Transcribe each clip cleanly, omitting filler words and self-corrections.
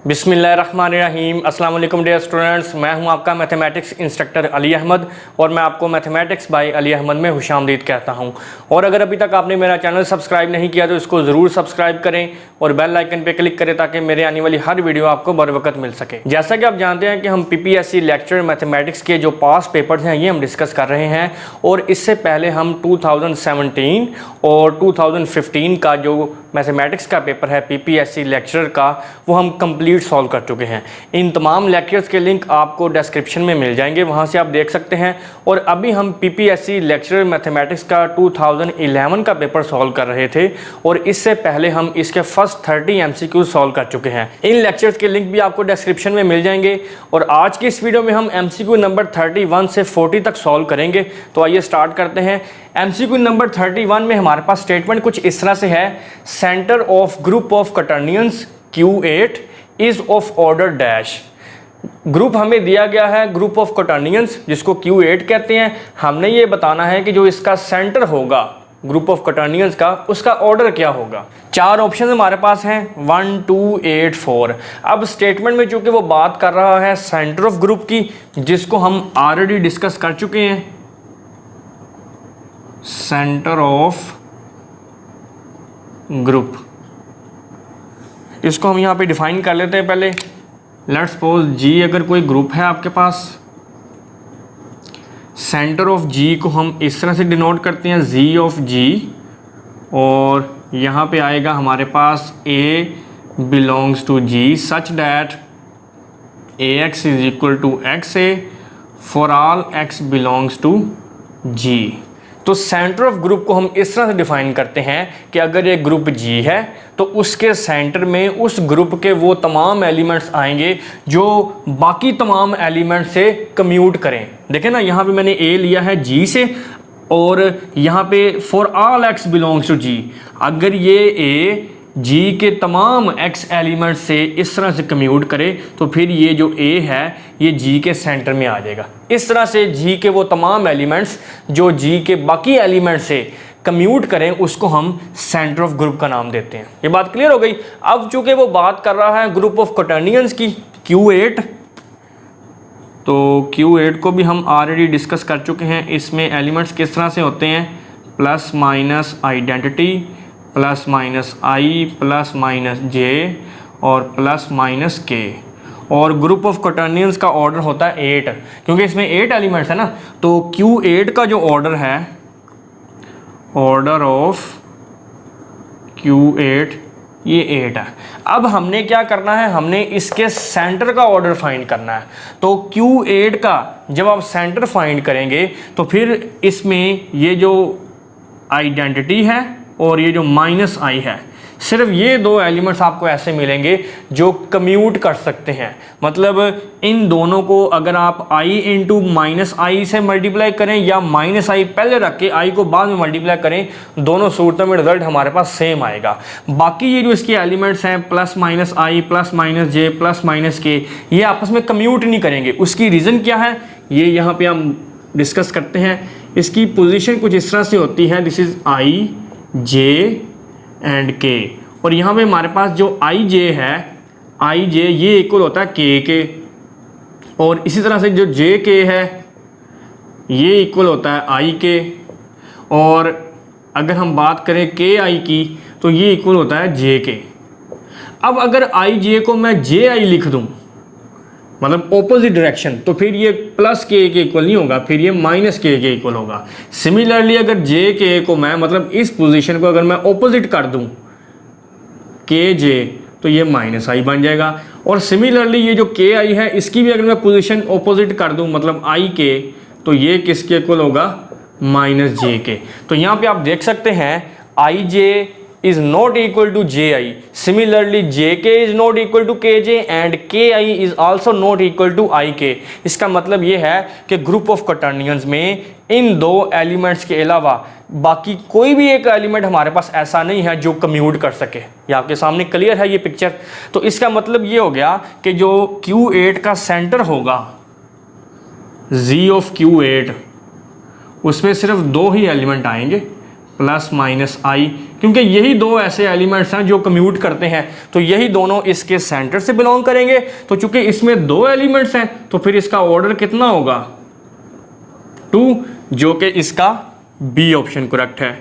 बिस्मिल्लाहिर्रहमानिर्रहीम। अस्सलाम वालेकुम डियर स्टूडेंट्स, मैं हूं आपका मैथमेटिक्स इंस्ट्रक्टर अली अहमद और मैं आपको मैथमेटिक्स बाय अली अहमद में खुशामदीद कहता हूं। और अगर अभी तक आपने मेरा चैनल सब्सक्राइब नहीं किया तो इसको ज़रूर सब्सक्राइब करें और बेल आइकन पे क्लिक करें ताकि मेरे आने वाली हर वीडियो आपको बर वक्त मिल सके। जैसा कि आप जानते हैं कि हम PPSC लेक्चर मैथमेटिक्स के जो पास पेपर्स हैं ये हम डिस्कस कर रहे हैं और इससे पहले हम 2017 और 2015 का जो मैथमेटिक्स का पेपर है PPSC लेक्चर का वो हम कंप्लीट सॉल्व कर चुके हैं। इन तमाम लेक्चर्स के लिंक आपको डिस्क्रिप्शन में मिल जाएंगे, वहां से आप देख सकते हैं। और अभी हम PPSC लेक्चर मैथमेटिक्स का 2011 का पेपर सॉल्व कर रहे थे और इससे पहले हम इसके फर्स्ट 30 MCQ सॉल्व कर चुके हैं। इन लेक्चर्स के लिंक भी आपको डिस्क्रिप्शन में मिल जाएंगे और आज की इस वीडियो में हम MCQ नंबर 31 से 40 तक सॉल्व करेंगे। तो आइए स्टार्ट करते हैं। MCQ नंबर 31 में हमारे पास स्टेटमेंट कुछ इस तरह से है, centre of group of quaternions Q8 is of order dash. Group हमें दिया गया है ग्रुप ऑफ कटर्नियंस जिसको Q8 कहते हैं। हमने ये बताना है कि जो इसका सेंटर होगा ग्रुप ऑफ कटर्नियंस का उसका ऑर्डर क्या होगा। चार ऑप्शन हमारे पास हैं 1, 2, 8, 4। अब स्टेटमेंट में चूंकि वो बात कर रहा है सेंटर ऑफ ग्रुप की जिसको हम ऑलरेडी डिस्कस कर चुके हैं, सेंटर ऑफ ग्रुप, इसको हम यहाँ पे डिफाइन कर लेते हैं। पहले लेट्स सपोज G अगर कोई ग्रुप है आपके पास, सेंटर ऑफ G को हम इस तरह से डिनोट करते हैं Z ऑफ G और यहाँ पे आएगा हमारे पास A belongs to G such that AX is equal to XA for all X belongs to G। तो सेंटर ऑफ ग्रुप को हम इस तरह से डिफाइन करते हैं कि अगर ये ग्रुप G है तो उसके सेंटर में उस ग्रुप के वो तमाम एलिमेंट्स आएंगे जो बाकी तमाम एलिमेंट से कम्यूट करें। देखें ना, यहाँ पे मैंने A लिया है G से और यहाँ पे for all X belongs to G। अगर ये A G के तमाम X एलिमेंट से इस तरह से कम्यूट करे तो फिर ये जो A है ये G के सेंटर में आ जाएगा। इस तरह से G के वो तमाम एलिमेंट्स जो G के बाकी एलिमेंट से कम्यूट करें उसको हम सेंटर ऑफ ग्रुप का नाम देते हैं। ये बात क्लियर हो गई। अब चूंकि वो बात कर रहा है ग्रुप ऑफ कटर्नियंस की Q8, तो Q8 को भी हम ऑलरेडी डिस्कस कर चुके हैं। इसमें एलिमेंट्स किस तरह से होते हैं, plus minus identity, plus minus I, plus minus J और प्लस माइनस K। और ग्रुप ऑफ कटर्नियंस का ऑर्डर होता है 8, क्योंकि इसमें 8 एलिमेंट्स है ना। तो Q8 का जो ऑर्डर है, ऑर्डर ऑफ Q8 ये 8 है। अब हमने क्या करना है, हमने इसके सेंटर का ऑर्डर फाइंड करना है। तो Q8 का जब आप सेंटर फाइंड करेंगे तो फिर इसमें ये जो आइडेंटिटी है और ये जो माइनस I है, सिर्फ ये दो एलिमेंट्स आपको ऐसे मिलेंगे जो कम्यूट कर सकते हैं। मतलब इन दोनों को अगर आप I इंटू माइनस I से मल्टीप्लाई करें या माइनस I पहले रख के I को बाद में मल्टीप्लाई करें, दोनों सूरतों में रिजल्ट हमारे पास सेम आएगा। बाकी ये जो इसके एलिमेंट्स हैं plus minus I, plus minus J, plus minus K, ये आपस में कम्यूट नहीं करेंगे। उसकी रीज़न क्या है ये यहाँ पे हम डिस्कस करते हैं। इसकी पोजीशन कुछ इस तरह से होती है, this is I, J and K। और यहाँ पे हमारे पास जो IJ है, IJ ये इक्वल होता है K के, और इसी तरह से जो JK है ये इक्वल होता है I के। और अगर हम बात करें KI की तो ये इक्वल होता है J के। अब अगर IJ को मैं JI लिख दूँ, मतलब ऑपोजिट डायरेक्शन, तो फिर ये प्लस K के इक्वल नहीं होगा, फिर ये माइनस K के इक्वल होगा। सिमिलरली अगर JK को मैं, मतलब इस पोजीशन को अगर मैं ऑपोजिट कर दूं KJ तो ये माइनस I बन जाएगा। और सिमिलरली ये जो KI है इसकी भी अगर मैं पोजीशन ऑपोजिट कर दूं मतलब IK, तो ये किसके इक्वल होगा, माइनस JK। तो यहाँ पे आप देख सकते हैं IJ is not equal to JI, similarly JK is not equal to KJ and KI is also not equal to IK। इसका मतलब ये है कि ग्रुप ऑफ कटर्नियंस में इन दो एलिमेंट्स के अलावा बाकी कोई भी एक एलिमेंट हमारे पास ऐसा नहीं है जो कम्यूट कर सके। ये आपके सामने क्लियर है ये पिक्चर। तो इसका मतलब ये हो गया कि जो Q8 का सेंटर होगा Z ऑफ Q8, उसमें सिर्फ दो ही एलिमेंट आएंगे, प्लस माइनस I। क्योंकि यही दो ऐसे एलिमेंट्स हैं जो कम्यूट करते हैं, तो यही दोनों इसके सेंटर से बिलोंग करेंगे। तो चूंकि इसमें दो एलिमेंट्स हैं तो फिर इसका ऑर्डर कितना होगा 2, जो कि इसका बी ऑप्शन करेक्ट है।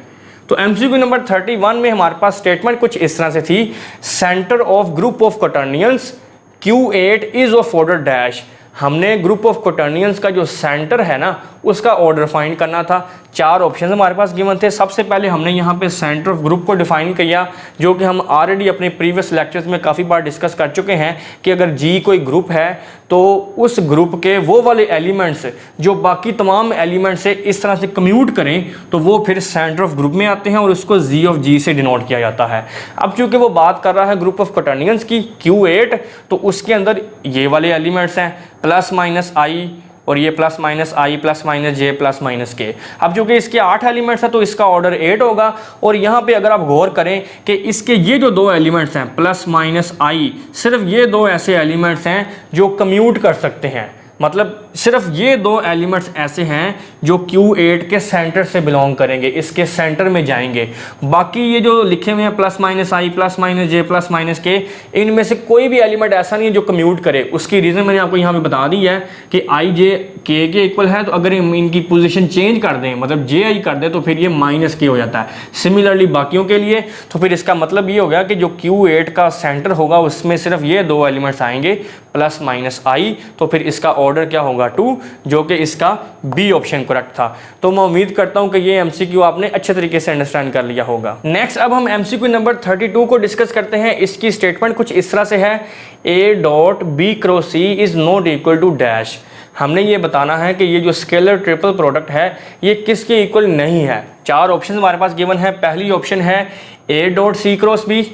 तो एमसीक्यू नंबर 31 में हमारे पास स्टेटमेंट कुछ इस तरह से थी, centre of group of quaternions Q8 is of order dash. हमने ग्रुप ऑफ क्वाटर्नियंस का जो सेंटर है ना उसका ऑर्डर फाइंड करना था। 4 ऑप्शन हमारे पास गिवन थे। सबसे पहले हमने यहाँ पे सेंटर ऑफ ग्रुप को डिफाइन किया, जो कि हम ऑलरेडी अपने प्रीवियस लेक्चर्स में काफ़ी बार डिस्कस कर चुके हैं कि अगर जी कोई ग्रुप है तो उस ग्रुप के वो वाले एलिमेंट्स जो बाकी तमाम एलिमेंट्स से इस तरह से कम्यूट करें तो वो फिर सेंटर ऑफ ग्रुप में आते हैं और उसको जी ऑफ जी से डिनोट किया जाता है। अब चूंकि वो बात कर रहा है ग्रुप ऑफ क्वाटर्नियंस की Q8, तो उसके अंदर ये वाले एलिमेंट्स हैं प्लस माइनस आई, और ये प्लस माइनस आई प्लस माइनस जे प्लस माइनस के। अब चूंकि इसके 8 एलिमेंट्स हैं तो इसका ऑर्डर 8 होगा। और यहाँ पे अगर आप गौर करें कि इसके ये जो दो एलिमेंट्स हैं प्लस माइनस आई, सिर्फ ये दो ऐसे एलिमेंट्स हैं जो कम्यूट कर सकते हैं, मतलब सिर्फ ये दो एलिमेंट्स ऐसे हैं जो Q8 के सेंटर से बिलोंग करेंगे, इसके सेंटर में जाएंगे। बाकी ये जो लिखे हुए हैं प्लस माइनस आई प्लस माइनस जे प्लस माइनस के, इनमें से कोई भी एलिमेंट ऐसा नहीं है जो कम्यूट करे। उसकी रीज़न मैंने आपको यहाँ पे बता दी है कि आई जे के इक्वल है, तो अगर हम इनकी पोजीशन चेंज कर दें, मतलब जे आई कर दें, तो फिर ये माइनस के हो जाता है। सिमिलरली बाकियों के लिए, तो फिर इसका मतलब ये हो गया कि जो Q8 का सेंटर होगा उसमें सिर्फ ये दो एलिमेंट्स आएंगे प्लस माइनस आई, तो फिर इसका ऑर्डर क्या होगा 2, जो कि इसका बी ऑप्शन करेक्ट था। तो मैं उम्मीद करता हूं कि ये एमसीक्यू आपने अच्छे तरीके से अंडरस्टैंड कर लिया होगा। नेक्स्ट अब हम एमसीक्यू नंबर 32 को डिस्कस करते हैं। इसकी स्टेटमेंट कुछ इस तरह से है, A dot B cross C is not equal to dash. हमने ये बताना है कि ये जो स्केलर ट्रिपल प्रोडक्ट है ये किसके इक्वल नहीं है। 4 ऑप्शन हमारे पास गिवन है। पहली ऑप्शन है A dot C cross B,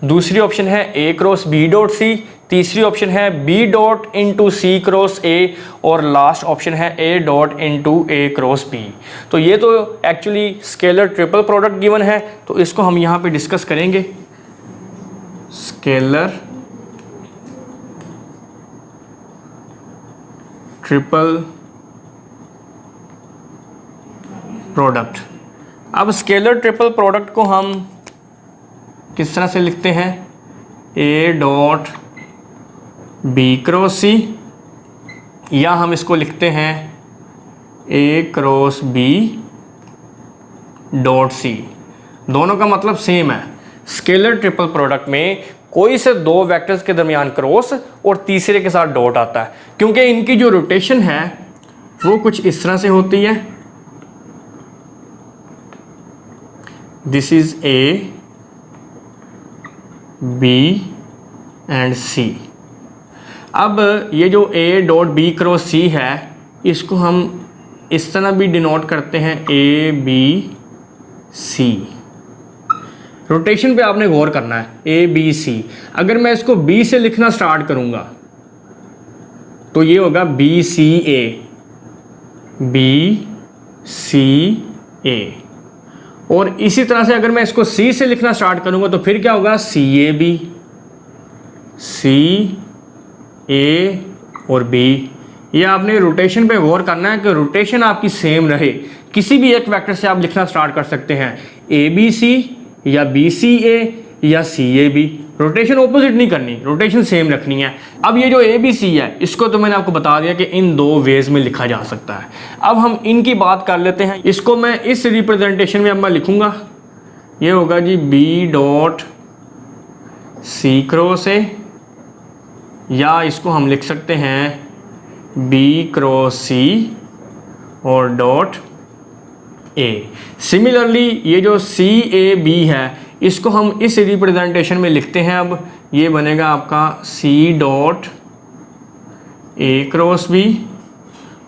दूसरी ऑप्शन है A cross B dot C, तीसरी ऑप्शन है B dot into C cross A, और लास्ट ऑप्शन है A dot into A cross B. तो ये तो actually scalar triple product given है, तो इसको हम यहाँ पे डिस्कस करेंगे। Scalar triple product. अब स्केलर ट्रिपल प्रोडक्ट को हम किस तरह से लिखते हैं, A dot B cross C, या हम इसको लिखते हैं ए क्रॉस बी डॉट सी। दोनों का मतलब सेम है। स्केलर ट्रिपल प्रोडक्ट में कोई से दो वेक्टर्स के दरमियान क्रॉस और तीसरे के साथ डॉट आता है, क्योंकि इनकी जो रोटेशन है वो कुछ इस तरह से होती है। This is A B and C. अब ये जो A dot B cross C है इसको हम इस तरह भी डिनोट करते हैं, ए बी सी। रोटेशन पे आपने गौर करना है, ए बी सी। अगर मैं इसको बी से लिखना स्टार्ट करूंगा तो ये होगा बी सी ए, बी सी ए। और इसी तरह से अगर मैं इसको सी से लिखना स्टार्ट करूंगा तो फिर क्या होगा, सी ए बी, सी ए और बी। ये आपने रोटेशन पे गौर करना है कि रोटेशन आपकी सेम रहे। किसी भी एक वेक्टर से आप लिखना स्टार्ट कर सकते हैं, ए बी सी या बी सी ए या सी ए बी। रोटेशन ऑपोजिट नहीं करनी, रोटेशन सेम रखनी है। अब ये जो ए बी सी है इसको तो मैंने आपको बता दिया कि इन दो वेज में लिखा जा सकता है। अब हम इनकी बात कर लेते हैं। इसको मैं इस रिप्रेजेंटेशन में अब मैं लिखूंगा, ये होगा जी B dot C cross A, या इसको हम लिख सकते हैं बी क्रॉस सी और डॉट ए। सिमिलरली ये जो सी ए बी है इसको हम इस रिप्रेजेंटेशन में लिखते हैं। अब ये बनेगा आपका C dot A cross B,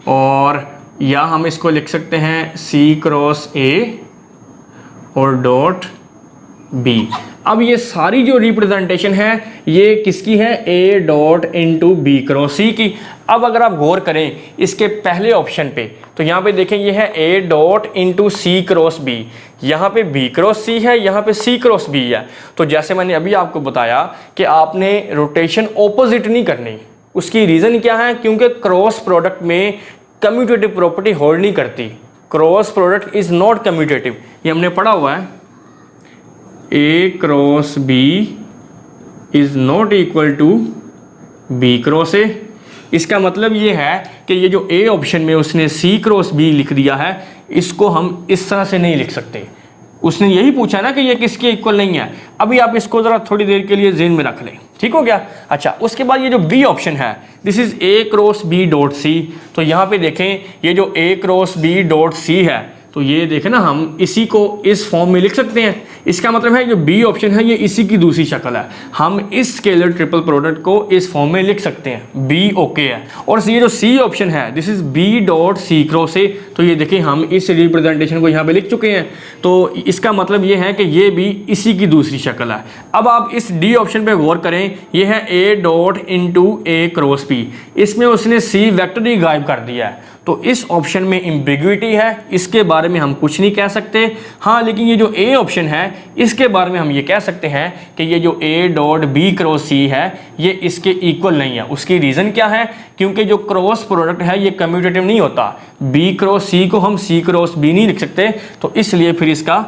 और या हम इसको लिख सकते हैं सी क्रॉस ए और डॉट बी। अब ये सारी जो रिप्रेजेंटेशन है ये किसकी है, A dot into B cross C की। अब अगर आप गौर करें इसके पहले ऑप्शन पे तो यहाँ पे देखें ये है A dot into C cross B, यहाँ पे बी क्रॉस सी है, यहाँ पे सी क्रॉस बी है। तो जैसे मैंने अभी आपको बताया कि आपने रोटेशन ऑपोजिट नहीं करनी। उसकी रीज़न क्या है, क्योंकि क्रॉस प्रोडक्ट में कम्यूटेटिव प्रॉपर्टी होल्ड नहीं करती। Cross product is not commutative, ये हमने पढ़ा हुआ है। A cross B is not equal to B cross A. इसका मतलब ये है कि ये जो ए ऑप्शन में उसने सी क्रॉस बी लिख दिया है, इसको हम इस तरह से नहीं लिख सकते। उसने यही पूछा ना कि ये किसके इक्वल नहीं है। अभी आप इसको ज़रा थोड़ी देर के लिए ज़हन में रख लें, ठीक हो गया। अच्छा, उसके बाद ये जो बी ऑप्शन है, this is A cross B dot C. तो यहाँ पे देखें, ये जो A cross B dot C है, तो ये देखें ना, हम इसी को इस फॉर्म में लिख सकते हैं। इसका मतलब है जो बी ऑप्शन है ये इसी की दूसरी शक्ल है। हम इस स्केलर ट्रिपल प्रोडक्ट को इस फॉर्म में लिख सकते हैं, बी ओके है। और ये जो सी ऑप्शन है, this is B dot C cross A. तो ये देखें, हम इस रिप्रेजेंटेशन को यहाँ पे लिख चुके हैं। तो इसका मतलब ये है कि ये भी इसी की दूसरी शक्ल है। अब आप इस डी ऑप्शन पे गौर करें, ये है A dot into A cross B. इसमें उसने सी वेक्टर ही गायब कर दिया है। तो इस ऑप्शन में एम्बिग्युइटी है, इसके बारे में हम कुछ नहीं कह सकते। हाँ, लेकिन ये जो ए ऑप्शन है, इसके बारे में हम ये कह सकते हैं कि ये जो A dot B cross C है, ये इसके इक्वल नहीं है। उसकी रीज़न क्या है? क्योंकि जो क्रॉस प्रोडक्ट है ये कम्यूटेटिव नहीं होता। बी क्रॉस सी को हम सी क्रॉस बी नहीं लिख सकते, तो इसलिए फिर इसका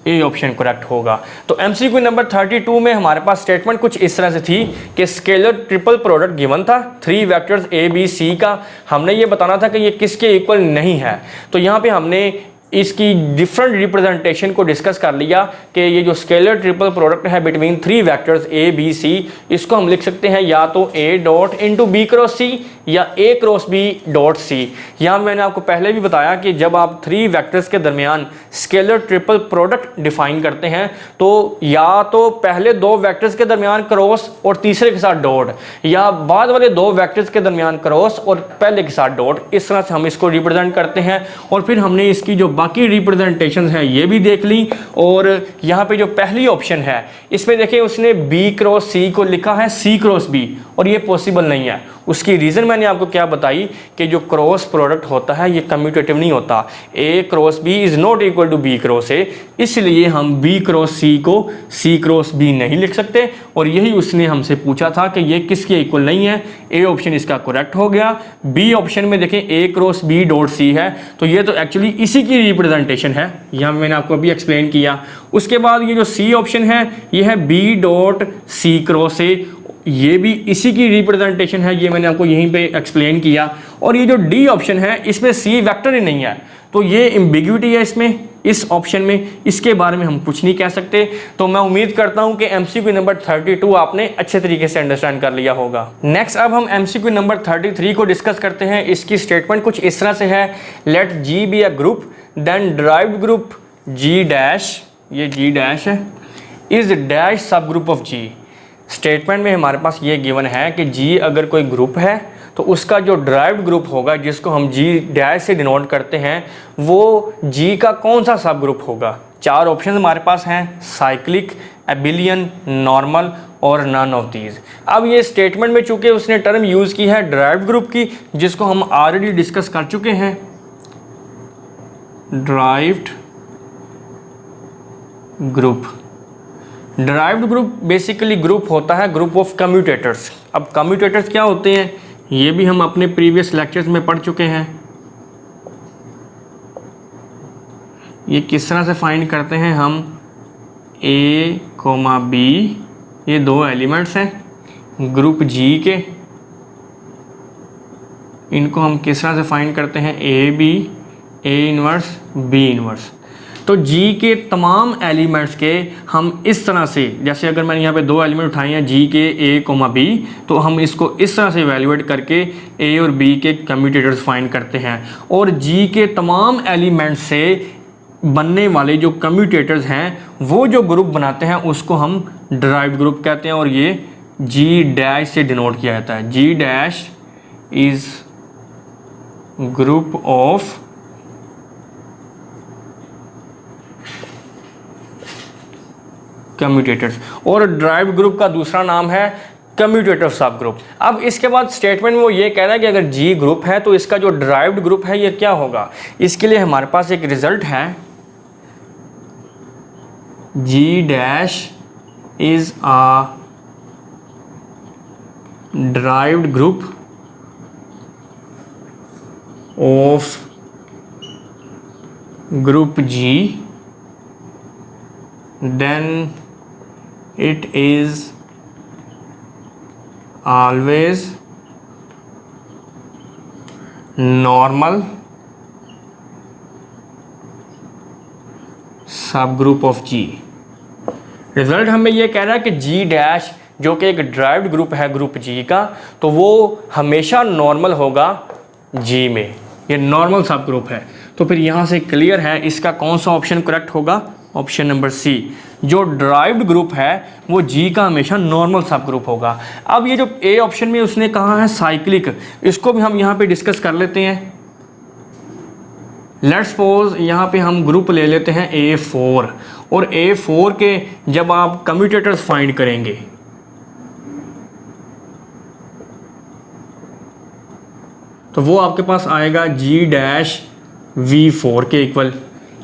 ए ऑप्शन करेक्ट होगा। तो एमसीक्यू नंबर 32 में हमारे पास स्टेटमेंट कुछ इस तरह से थी कि स्केलर ट्रिपल प्रोडक्ट गिवन था 3 वेक्टर्स ए बी सी का। हमने ये बताना था कि ये किसके इक्वल नहीं है। तो यहाँ पे हमने इसकी डिफरेंट रिप्रेजेंटेशन को डिस्कस कर लिया कि ये जो स्केलर ट्रिपल प्रोडक्ट है between 3 vectors A B C, इसको हम लिख सकते हैं या तो A dot into B cross C या A cross B dot C. यहाँ मैंने आपको पहले भी बताया कि जब आप 3 वेक्टर्स के दरमियान स्केलर ट्रिपल प्रोडक्ट डिफाइन करते हैं, तो या तो पहले 2 वेक्टर्स के दरमियान क्रॉस और तीसरे के साथ डॉट, या बाद वाले 2 वेक्टर्स के दरमियान क्रॉस और पहले के साथ डॉट, इस तरह से हम इसको रिप्रेजेंट करते हैं। और फिर हमने इसकी जो बाकी रिप्रेजेंटेशन है ये भी देख ली। और यहाँ पे जो पहली ऑप्शन है, इसमें देखिए उसने बी क्रॉस सी को लिखा है सी क्रॉस बी, और ये पॉसिबल नहीं है। उसकी रीज़न मैंने आपको क्या बताई कि जो क्रॉस प्रोडक्ट होता है ये कम्यूटेटिव नहीं होता। A cross B is not equal to B cross A, इसलिए हम बी क्रॉस सी को सी क्रॉस बी नहीं लिख सकते। और यही उसने हमसे पूछा था कि ये किसके इक्वल नहीं है। ए ऑप्शन इसका करेक्ट हो गया। बी ऑप्शन में देखें ए क्रॉस बी डॉट सी है, तो ये तो एक्चुअली इसी की रिप्रेजेंटेशन है, यह मैंने आपको अभी एक्सप्लेन किया। उसके बाद ये जो सी ऑप्शन है, ये है B dot C cross A, ये भी इसी की रिप्रेजेंटेशन है, ये मैंने आपको यहीं पे एक्सप्लेन किया। और ये जो डी ऑप्शन है, इसमें सी वेक्टर ही नहीं है, तो ये एम्बिग्युइटी है इसमें, इस ऑप्शन में, इसके बारे में हम कुछ नहीं कह सकते। तो मैं उम्मीद करता हूं कि एमसीक्यू नंबर 32 आपने अच्छे तरीके से अंडरस्टैंड कर लिया होगा। नेक्स्ट अब हम एमसीक्यू नंबर 33 को डिस्कस करते हैं। इसकी स्टेटमेंट कुछ इस तरह से है, let G be a group then derived group G dash, ये जी डैश है, is dash subgroup of G. Statement में हमारे पास ये गिवन है कि जी अगर कोई ग्रुप है तो उसका जो डिराइव्ड ग्रुप होगा, जिसको हम जी डैश से डिनोट करते हैं, वो जी का कौन सा सब ग्रुप होगा। 4 ऑप्शन हमारे पास हैं, साइक्लिक, एबिलियन, नॉर्मल और नन ऑफ दीज। अब ये स्टेटमेंट में चूंकि उसने टर्म यूज़ की है डिराइव्ड ग्रुप की, जिसको हम ऑलरेडी डिस्कस कर चुके हैं, derived group. Derived group basically group होता है ग्रुप ऑफ कम्यूटेटर्स। अब कम्यूटेटर्स क्या होते हैं ये भी हम अपने प्रीवियस लेक्चर्स में पढ़ चुके हैं। ये किस तरह से फाइंड करते हैं हम, ए कोमा बी, ये 2 एलिमेंट्स हैं ग्रुप जी के, इनको हम किस तरह से फाइंड करते हैं, A B, A inverse, B inverse. तो जी के तमाम एलिमेंट्स के हम इस तरह से, जैसे अगर मैंने यहाँ पे 2 एलिमेंट उठाए हैं जी के ए कोमा बी, तो हम इसको इस तरह से इवेल्युएट करके ए और बी के कम्यूटेटर्स फाइंड करते हैं। और जी के तमाम एलिमेंट्स से बनने वाले जो कम्यूटेटर्स हैं, वो जो ग्रुप बनाते हैं उसको हम डिराइव्ड ग्रुप कहते हैं। और ये जी डैश से डिनोट किया जाता है। G dash is group of commutators, और डिराइव्ड ग्रुप का दूसरा नाम है कम्यूटेटिव सब ग्रुप। अब इसके बाद स्टेटमेंट में वो ये कह रहा है कि अगर जी ग्रुप है तो इसका जो डिराइव्ड ग्रुप है ये क्या होगा। इसके लिए हमारे पास एक रिजल्ट है, G dash is a derived group of group G, then it is always normal subgroup of G. Result हमें ये कह रहा है कि जी डैश जो कि एक ड्राइव्ड ग्रुप है ग्रुप जी का, तो वो हमेशा नॉर्मल होगा जी में, ये नॉर्मल सब ग्रुप है। तो फिर यहाँ से क्लियर है इसका कौन सा ऑप्शन करेक्ट होगा, ऑप्शन नंबर सी, जो ड्राइव्ड ग्रुप है वो जी का हमेशा नॉर्मल सब ग्रुप होगा। अब ये जो ए ऑप्शन में उसने कहा है साइक्लिक, इसको भी हम यहाँ पे डिस्कस कर लेते हैं। लेट्स सपोज यहाँ पे हम ग्रुप ले लेते हैं A4, और A4 के जब आप कम्यूटेटर्स फाइंड करेंगे तो वो आपके पास आएगा G डैश V4 के इक्वल।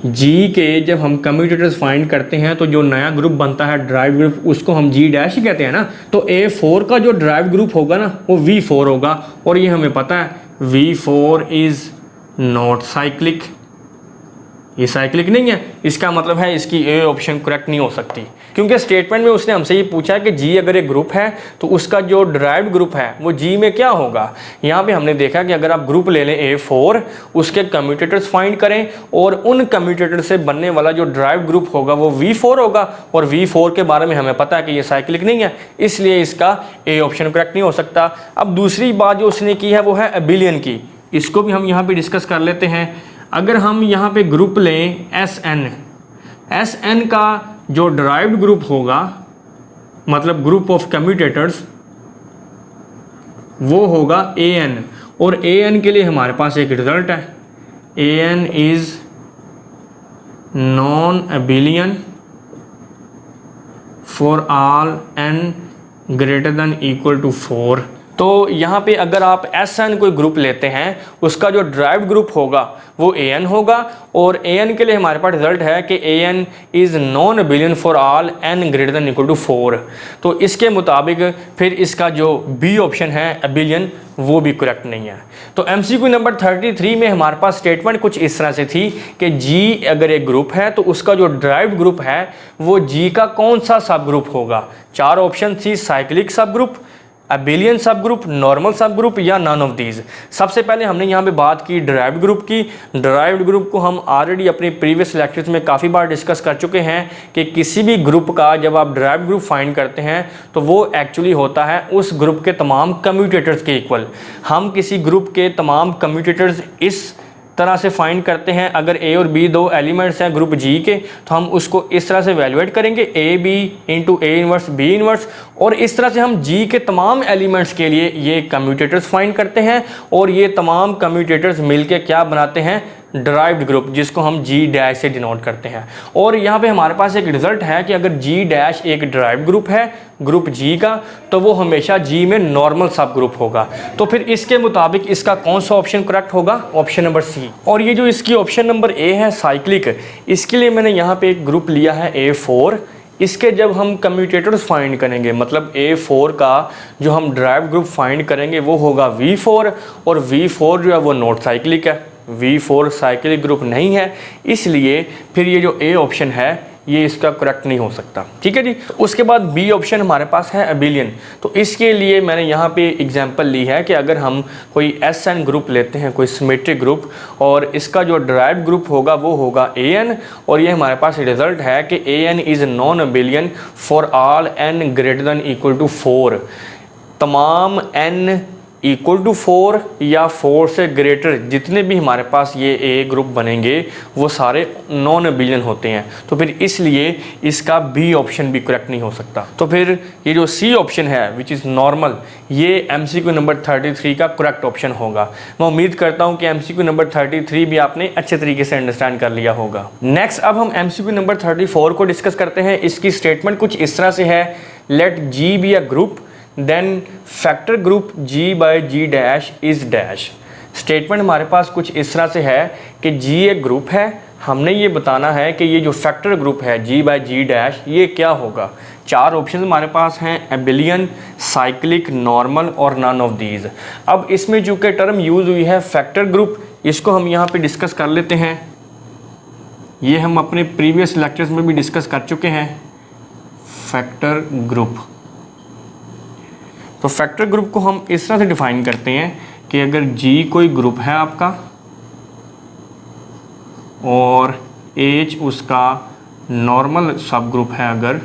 G के जब हम कम्यूटेटर्स फाइंड करते हैं तो जो नया ग्रुप बनता है ड्राइव ग्रुप, उसको हम G डैश ही कहते हैं ना। तो A4 का जो ड्राइव ग्रुप होगा ना वो V4 होगा, और ये हमें पता है V4 इज नॉट साइक्लिक, ये साइक्लिक नहीं है। इसका मतलब है इसकी ए ऑप्शन करेक्ट नहीं हो सकती, क्योंकि स्टेटमेंट में उसने हमसे ये पूछा कि जी अगर एक ग्रुप है तो उसका जो ड्राइव्ड ग्रुप है वो जी में क्या होगा। यहाँ पे हमने देखा कि अगर आप ग्रुप ले लें A4, उसके कम्यूटेटर्स फाइंड करें और उन कम्यूटेटर से बनने वाला जो ड्राइव्ड ग्रुप होगा वो V4 होगा, और V4 के बारे में हमें पता है कि ये साइक्लिक नहीं है, इसलिए इसका ए ऑप्शन करेक्ट नहीं हो सकता। अब दूसरी बात जो उसने की है वो है अबिलियन की, इसको भी हम यहाँ पे डिस्कस कर लेते हैं। अगर हम यहाँ पे ग्रुप लें SN का जो ड्राइव्ड ग्रुप होगा, मतलब ग्रुप ऑफ कम्यूटेटर्स, वो होगा AN, और AN के लिए हमारे पास एक रिजल्ट है, AN is non abelian for all n greater than equal to 4। तो यहाँ पे अगर आप SN कोई ग्रुप लेते हैं उसका जो ड्राइव्ड ग्रुप होगा वो AN होगा, और AN के लिए हमारे पास रिजल्ट है कि AN is non abelian for all n greater than equal to 4। तो इसके मुताबिक फिर इसका जो B ऑप्शन है अबिलियन वो भी करेक्ट नहीं है। तो MCQ नंबर 33 में हमारे पास स्टेटमेंट कुछ इस तरह से थी कि G अगर एक ग्रुप है तो उसका जो ड्राइव्ड ग्रुप है वो G का कौन सा सब ग्रुप होगा। 4 ऑप्शन थी, साइक्लिक सब ग्रुप, अबिलियन सब ग्रुप, नॉर्मल सब ग्रुप या नन ऑफ दीज। सबसे पहले हमने यहाँ पे बात की ड्राइव्ड ग्रुप की। ड्राइव्ड ग्रुप को हम ऑलरेडी अपने प्रीवियस लेक्चर्स में काफ़ी बार डिस्कस कर चुके हैं कि किसी भी ग्रुप का जब आप ड्राइव्ड ग्रुप फाइंड करते हैं तो वो एक्चुअली होता है उस ग्रुप के तमाम कम्यूटेटर्स के इक्वल। हम किसी ग्रुप के तमाम कम्यूटेटर्स इस तरह से फाइंड करते हैं। अगर A और B 2 एलिमेंट्स हैं ग्रुप G के तो हम उसको इस तरह से वैल्यूएट करेंगे AB into A inverse B inverse, और इस तरह से हम G के तमाम एलिमेंट्स के लिए ये कम्यूटेटर्स फाइंड करते हैं, और ये तमाम कम्यूटेटर्स मिलके क्या बनाते हैं, ड्राइव्ड ग्रुप, जिसको हम G डैश से डिनोट करते हैं। और यहाँ पे हमारे पास एक रिजल्ट है कि अगर G डैश एक ड्राइव्ड ग्रुप है ग्रुप G का तो वो हमेशा G में नॉर्मल सब ग्रुप होगा। तो फिर इसके मुताबिक इसका कौन सा ऑप्शन करेक्ट होगा, ऑप्शन नंबर सी। और ये जो इसकी ऑप्शन नंबर A है साइक्लिक, इसके लिए मैंने यहाँ पे एक ग्रुप लिया है A4। इसके जब हम कम्यूटेटर्स फाइंड करेंगे, मतलब A4 का जो हम ड्राइव्ड ग्रुप फाइंड करेंगे वो होगा V4, और V4 जो है वो नॉट साइक्लिक है, V4 साइक्लिक ग्रुप नहीं है, इसलिए फिर ये जो A ऑप्शन है ये इसका करेक्ट नहीं हो सकता। ठीक है जी। उसके बाद B ऑप्शन हमारे पास है अबिलियन। तो इसके लिए मैंने यहाँ पे एग्जांपल ली है कि अगर हम कोई SN ग्रुप लेते हैं, कोई सिमेट्रिक ग्रुप, और इसका जो ड्राइव्ड ग्रुप होगा वो होगा AN, और ये हमारे पास रिजल्ट है कि AN is non abelian for all n greater than equal to 4। तमाम n इक्वल टू 4 या 4 से ग्रेटर जितने भी हमारे पास ये A ग्रुप बनेंगे वो सारे नॉन अबिलियन होते हैं। तो फिर इसलिए इसका B ऑप्शन भी करेक्ट नहीं हो सकता। तो फिर ये जो C ऑप्शन है विच इज़ नॉर्मल, ये MCQ नंबर 33 का करेक्ट ऑप्शन होगा। मैं उम्मीद करता हूँ कि MCQ नंबर 33 भी आपने अच्छे तरीके से अंडरस्टैंड कर लिया होगा। नेक्स्ट अब हम MCQ नंबर 34 को डिस्कस करते हैं। इसकी स्टेटमेंट कुछ इस तरह से है, let G be a group then factor group G by G dash is dash. Statement हमारे पास कुछ इस तरह से है कि G एक ग्रुप है, हमने ये बताना है कि ये जो फैक्टर ग्रुप है G बाय G डैश ये क्या होगा। 4 ऑप्शन हमारे पास हैं, अबिलियन, साइक्लिक, नॉर्मल और नन ऑफ दीज। अब इसमें जो कि टर्म यूज़ हुई है फैक्टर ग्रुप, इसको हम यहाँ पे डिस्कस कर लेते हैं। ये हम अपने प्रीवियस लेक्चर्स में भी डिस्कस कर चुके हैं। Factor group. तो फैक्टर ग्रुप को हम इस तरह से डिफाइन करते हैं कि अगर G कोई ग्रुप है आपका और H उसका नॉर्मल सब ग्रुप है, अगर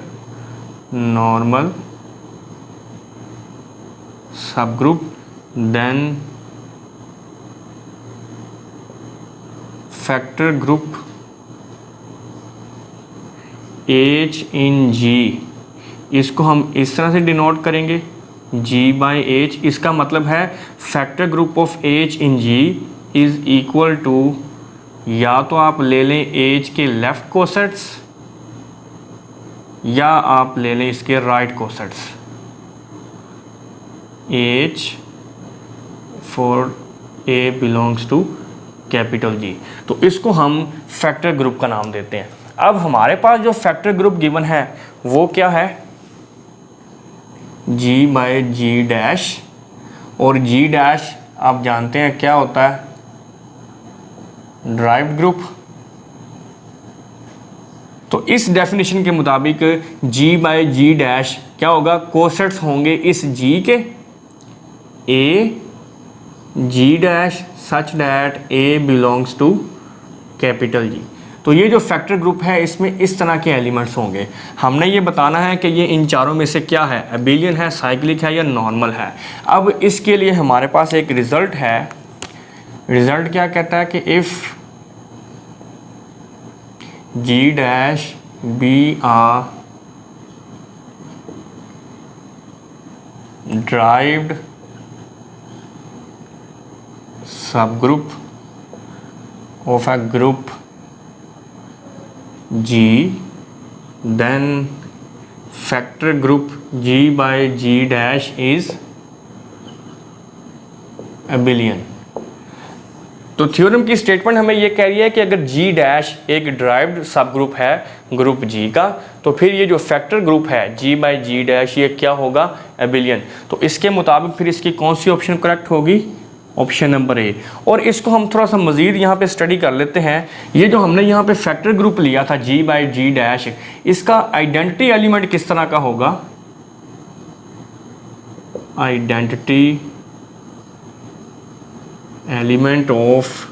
normal subgroup, then factor group H in G, इसको हम इस तरह से डिनोट करेंगे G/H। इसका मतलब है factor group of H in G is equal to, या तो आप ले लें H के लेफ्ट कोसेट्स या आप ले लें इसके right cosets. H for A belongs to capital G, तो इसको हम फैक्टर ग्रुप का नाम देते हैं। अब हमारे पास जो फैक्टर ग्रुप गिवन है वो क्या है, G/G डैश, और G डैश आप जानते हैं क्या होता है, ड्राइव्ड ग्रुप। तो इस डेफिनेशन के मुताबिक G/G डैश क्या होगा, कोसेट्स होंगे इस G के A G dash such that A belongs to capital G। तो ये जो फैक्टर ग्रुप है इसमें इस तरह के एलिमेंट्स होंगे। हमने ये बताना है कि ये इन चारों में से क्या है, एबिलियन है, साइक्लिक है या नॉर्मल है। अब इसके लिए हमारे पास एक रिजल्ट है। रिजल्ट क्या कहता है कि if G dash be a derived subgroup of a group G, then factor group G/G dash is abelian। तो थ्योरम की स्टेटमेंट हमें ये कह रही है कि अगर G डैश एक ड्राइव्ड सब ग्रुप है ग्रुप G का, तो फिर ये जो फैक्टर ग्रुप है G/G डैश ये क्या होगा, एबिलियन। तो इसके मुताबिक फिर इसकी कौन सी ऑप्शन करेक्ट होगी, ऑप्शन नंबर ए। और इसको हम थोड़ा सा मज़ीद यहाँ पे स्टडी कर लेते हैं। ये जो हमने यहाँ पे फैक्टर ग्रुप लिया था G/G डैश, इसका आइडेंटिटी एलिमेंट किस तरह का होगा, identity element of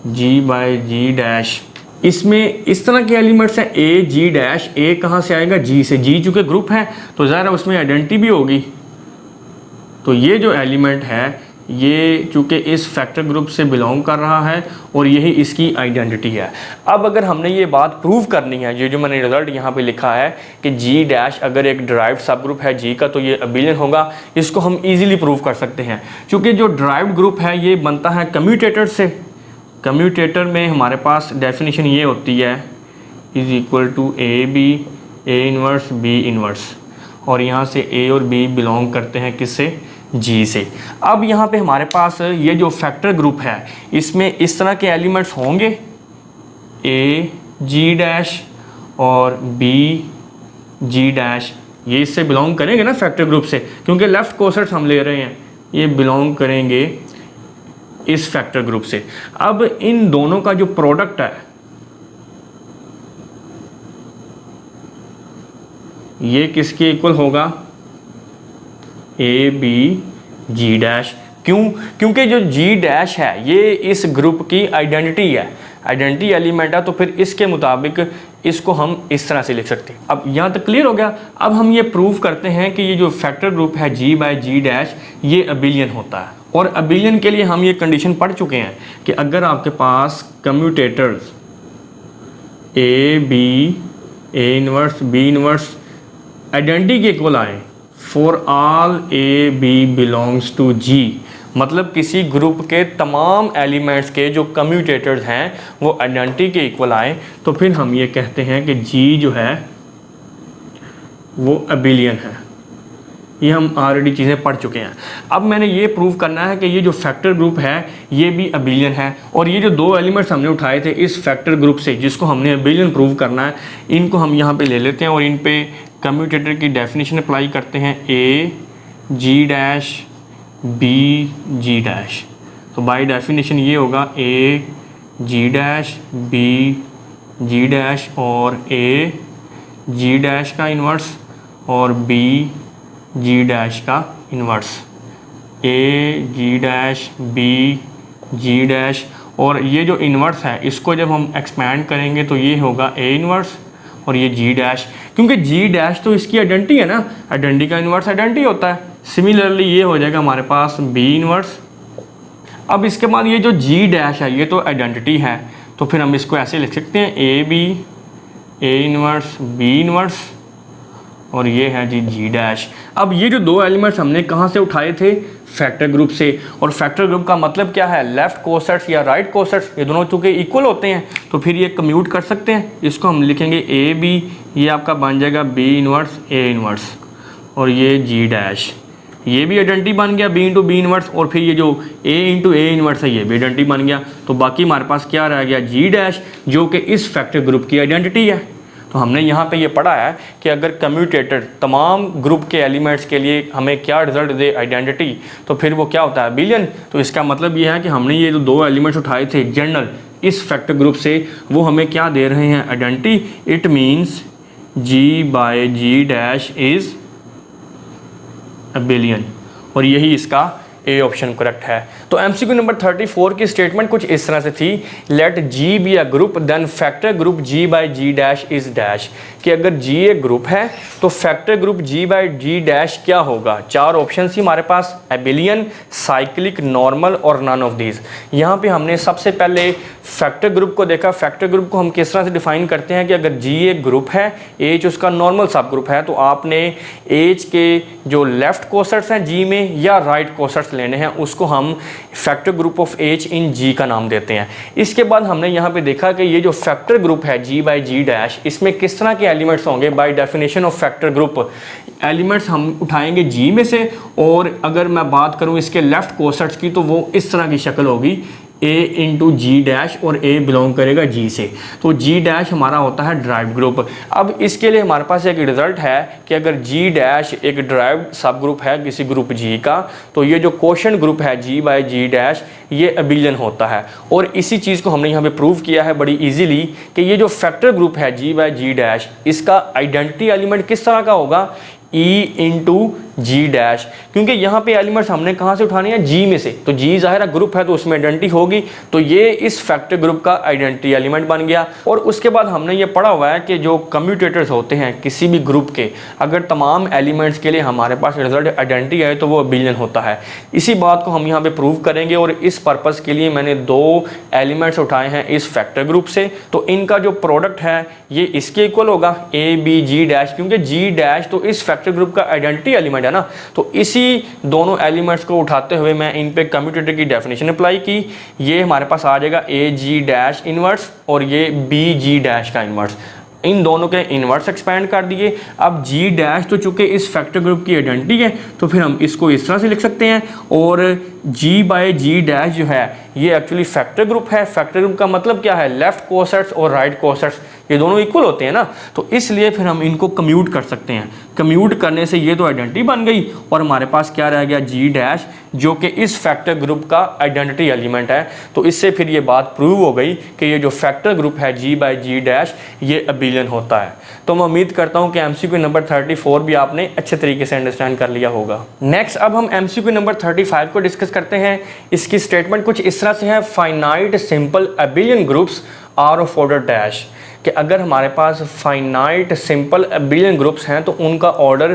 G/G dash, इसमें इस तरह के एलिमेंट्स हैं A G डैश। A कहाँ से आएगा, G से। G चूँकि ग्रुप है तो ज़ाहिर है उसमें आइडेंटिटी भी होगी। तो ये जो एलिमेंट है ये चूँकि इस फैक्टर ग्रुप से बिलोंग कर रहा है और यही इसकी आइडेंटिटी है। अब अगर हमने ये बात प्रूव करनी है, ये जो मैंने रिजल्ट यहाँ पे लिखा है कि G डैश अगर एक ड्राइव्ड सब ग्रुप है G का तो ये एबिलियन होगा, इसको हम इजीली प्रूव कर सकते हैं। क्योंकि जो ड्राइव्ड ग्रुप है ये बनता है कम्यूटेटर से। कम्यूटेटर में हमारे पास डेफिनेशन ये होती है is equal to AB A inverse B inverse, और यहाँ से A और B बिलोंग करते हैं किससे, G से। अब यहाँ पे हमारे पास ये जो फैक्टर ग्रुप है इसमें इस तरह के एलिमेंट्स होंगे A G डैश और B G डैश, ये इससे बिलोंग करेंगे ना फैक्टर ग्रुप से, क्योंकि लेफ्ट कोसेट्स हम ले रहे हैं, ये बिलोंग करेंगे इस फैक्टर ग्रुप से। अब इन दोनों का जो प्रोडक्ट है ये किसके इक्वल होगा, A B G डैश। क्यों, क्योंकि जो G डैश है ये इस ग्रुप की आइडेंटिटी है, आइडेंटिटी एलिमेंट है, तो फिर इसके मुताबिक इसको हम इस तरह से लिख सकते हैं। अब यहाँ तक क्लियर हो गया। अब हम ये प्रूव करते हैं कि ये जो फैक्टर ग्रुप है G/G डैश ये एबिलियन होता है। और एबिलियन के लिए हम ये कंडीशन पढ़ चुके हैं कि अगर आपके पास commutators A B A inverse B inverse identity के इक्वल आए for all A B belongs to G, मतलब किसी ग्रुप के तमाम एलिमेंट्स के जो कम्यूटेटर्स हैं वो आइडेंटिटी के इक्वल आए, तो फिर हम ये कहते हैं कि G जो है वो एबिलियन है। ये हम ऑलरेडी चीज़ें पढ़ चुके हैं। अब मैंने ये प्रूव करना है कि ये जो फैक्टर ग्रुप है ये भी एबिलियन है, और ये जो दो एलिमेंट्स हमने उठाए थे इस फैक्टर ग्रुप से जिसको हमने एबिलियन प्रूव करना है, इनको हम यहाँ पे ले लेते हैं और इन पे कम्यूटेटर की डेफिनेशन अप्लाई करते हैं A G dash B G dash. तो बाय डेफिनेशन ये होगा A G dash B G dash और A जी डैश का इन्वर्स और बी जी डैश का इन्वर्स, ए जी डैश बी जी डैश, और ये जो इन्वर्स है इसको जब हम एक्सपैंड करेंगे तो ये होगा ए इन्वर्स और ये जी डैश, क्योंकि जी डैश तो इसकी आइडेंटिटी है ना, आइडेंटिटी का इन्वर्स आइडेंटिटी होता है। सिमिलरली ये हो जाएगा हमारे पास बी इन्वर्स। अब इसके बाद ये जो जी डैश है ये तो आइडेंटिटी है, तो फिर हम इसको ऐसे लिख सकते हैं A B A inverse B inverse और ये है जी डैश। अब ये जो दो एलिमेंट्स हमने कहाँ से उठाए थे, फैक्टर ग्रुप से, और फैक्टर ग्रुप का मतलब क्या है, लेफ्ट कोसेट्स या राइट कोसेट्स, ये दोनों चूँकि इक्वल होते हैं तो फिर ये कम्यूट कर सकते हैं। इसको हम लिखेंगे ए बी, ये आपका बन जाएगा बी इन्वर्स ए इन्वर्स और ये जी डैश, ये भी आइडेंटिटी बन गया बी इंटू बी इन्वर्स, और फिर ये जो ए इंटू ए इन्वर्स है ये भी आइडेंटिटी बन गया। तो बाकी हमारे पास क्या रह गया, जी डैश, जो कि इस फैक्टर ग्रुप की आइडेंटिटी है। तो हमने यहाँ पे ये पढ़ा है कि अगर कम्यूटेटर तमाम ग्रुप के एलिमेंट्स के लिए हमें क्या रिजल्ट दे, आइडेंटिटी, तो फिर वो क्या होता है, बिलियन। तो इसका मतलब ये है कि हमने ये जो दो एलिमेंट्स उठाए थे जनरल इस फैक्टर ग्रुप से, वो हमें क्या दे रहे हैं, identity. It means G by G dash is abelian, और यही इसका ए ऑप्शन करेक्ट है। तो एमसीक्यू नंबर 34 की स्टेटमेंट कुछ इस तरह से थी, let G be a group then factor group G by G dash is dash, कि अगर जी एक ग्रुप है तो factor group G by G dash क्या होगा। चार ऑप्शन थी हमारे पास, एबिलियन, साइक्लिक, नॉर्मल और नन ऑफ दीज। यहाँ पे हमने सबसे पहले फैक्टर ग्रुप को देखा। फैक्टर ग्रुप को हम किस तरह से डिफाइन करते हैं कि अगर जी एक ग्रुप है, एच उसका नॉर्मल सब ग्रुप है, तो आपने एच के जो लेफ्ट कोसेट्स हैं जी में या राइट कोसेट्स लेने हैं, उसको हम factor group of H in जी का नाम देते हैं। इसके बाद हमने यहाँ पे देखा कि ये जो फैक्टर ग्रुप है जी बाय जी डैश, इसमें किस तरह के एलिमेंट्स होंगे। By definition of factor group elements हम उठाएंगे जी में से, और अगर मैं बात करूँ इसके लेफ्ट कोसेट्स की तो वो इस तरह की शक्ल होगी, ए इंटू जी डैश, और ए बिलोंग करेगा जी से, तो जी डैश हमारा होता है ड्राइव्ड ग्रुप। अब इसके लिए हमारे पास एक रिजल्ट है कि अगर जी डैश एक ड्राइव्ड सब ग्रुप है किसी ग्रुप जी का, तो ये जो क्वोशंट ग्रुप है जी बाय जी डैश ये अबिलियन होता है। और इसी चीज़ को हमने यहाँ पे प्रूव किया है बड़ी इजीली कि ये जो फैक्टर ग्रुप है जी बाय जी डैश, इसका आइडेंटिटी एलिमेंट किस तरह का होगा, ई इंटू जी डैश, क्योंकि यहाँ पे एलिमेंट्स हमने कहाँ से उठाने हैं, जी में से, तो जी ज़ाहिर ग्रुप है तो उसमें आइडेंटिटी होगी, तो ये इस फैक्टर ग्रुप का आइडेंटिटी एलिमेंट बन गया। और उसके बाद हमने ये पढ़ा हुआ है कि जो कम्यूटेटर्स होते हैं किसी भी ग्रुप के, अगर तमाम एलिमेंट्स के लिए हमारे पास रिजल्ट आइडेंटिटी है तो वो बिलियन होता है। इसी बात को हम यहाँ पे प्रूव करेंगे, और इस पर्पज़ के लिए मैंने दो एलिमेंट्स उठाए हैं इस फैक्टर ग्रुप से, तो इनका जो प्रोडक्ट है ये इसके इक्वल होगा, ए बी जी डैश, क्योंकि जी डैश तो इस फैक्टर ग्रुप का आइडेंटिटी एलिमेंट है ना। तो इसी दोनों एलिमेंट्स को उठाते हुए मैं इन पे कम्यूटेटर की डेफिनेशन अप्लाई की, ये हमारे पास आ जाएगा ए जी डैश इनवर्स और ये बी जी डैश का इनवर्स, इन दोनों के इनवर्स एक्सपैंड कर दिए। अब जी डैश तो चूंकि इस फैक्टर ग्रुप की आइडेंटिटी है तो फिर हम इसको इस तरह से लिख सकते हैं, और जी बाय जी डैश जो है ये एक्चुअली फैक्टर ग्रुप है। फैक्टर ग्रुप का मतलब क्या है, लेफ्ट कोसेट्स और राइट कोसेट्स ये दोनों इक्वल होते हैं ना, तो इसलिए फिर हम इनको कम्यूट कर सकते हैं। कम्यूट करने से ये तो आइडेंटिटी बन गई, और हमारे पास क्या रह गया, जी डैश, जो कि इस फैक्टर ग्रुप का आइडेंटिटी एलिमेंट है। तो इससे फिर ये बात प्रूव हो गई कि ये जो फैक्टर ग्रुप है जी बाय जी डैश ये अबिलियन होता है। तो मैं उम्मीद करता हूँ कि एमसीक्यू नंबर 34 भी आपने अच्छे तरीके से अंडरस्टैंड कर लिया होगा। नेक्स्ट अब हम एमसीक्यू नंबर 35 को डिस्कस करते हैं। इसकी स्टेटमेंट कुछ इस तरह से है, finite simple abelian groups are of order dash, कि अगर हमारे पास फाइनाइट सिंपल अबिलियन ग्रुप्स हैं तो उनका ऑर्डर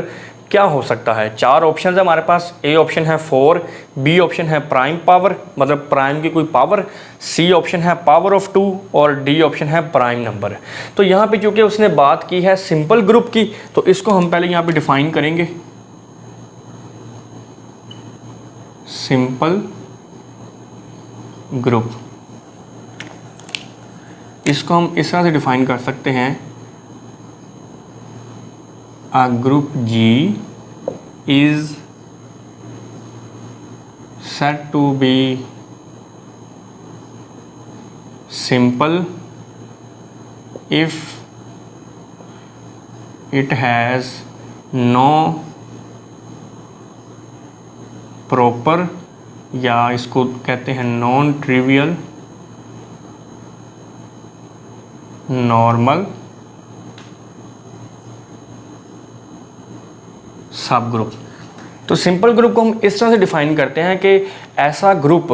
क्या हो सकता है। चार ऑप्शन है हमारे पास, ए ऑप्शन है 4, बी ऑप्शन है प्राइम पावर मतलब प्राइम की कोई पावर, सी ऑप्शन है पावर ऑफ 2 और डी ऑप्शन है प्राइम नंबर। तो यहाँ पे चूँकि उसने बात की है सिंपल ग्रुप की, तो इसको हम पहले यहाँ पे डिफाइन करेंगे। सिंपल ग्रुप, इसको हम इस तरह से डिफाइन कर सकते हैं, a group G is said to be simple if it has no proper, या इसको कहते हैं नॉन ट्रिवियल नॉर्मल सब ग्रुप। तो सिंपल ग्रुप को हम इस तरह से डिफाइन करते हैं कि ऐसा ग्रुप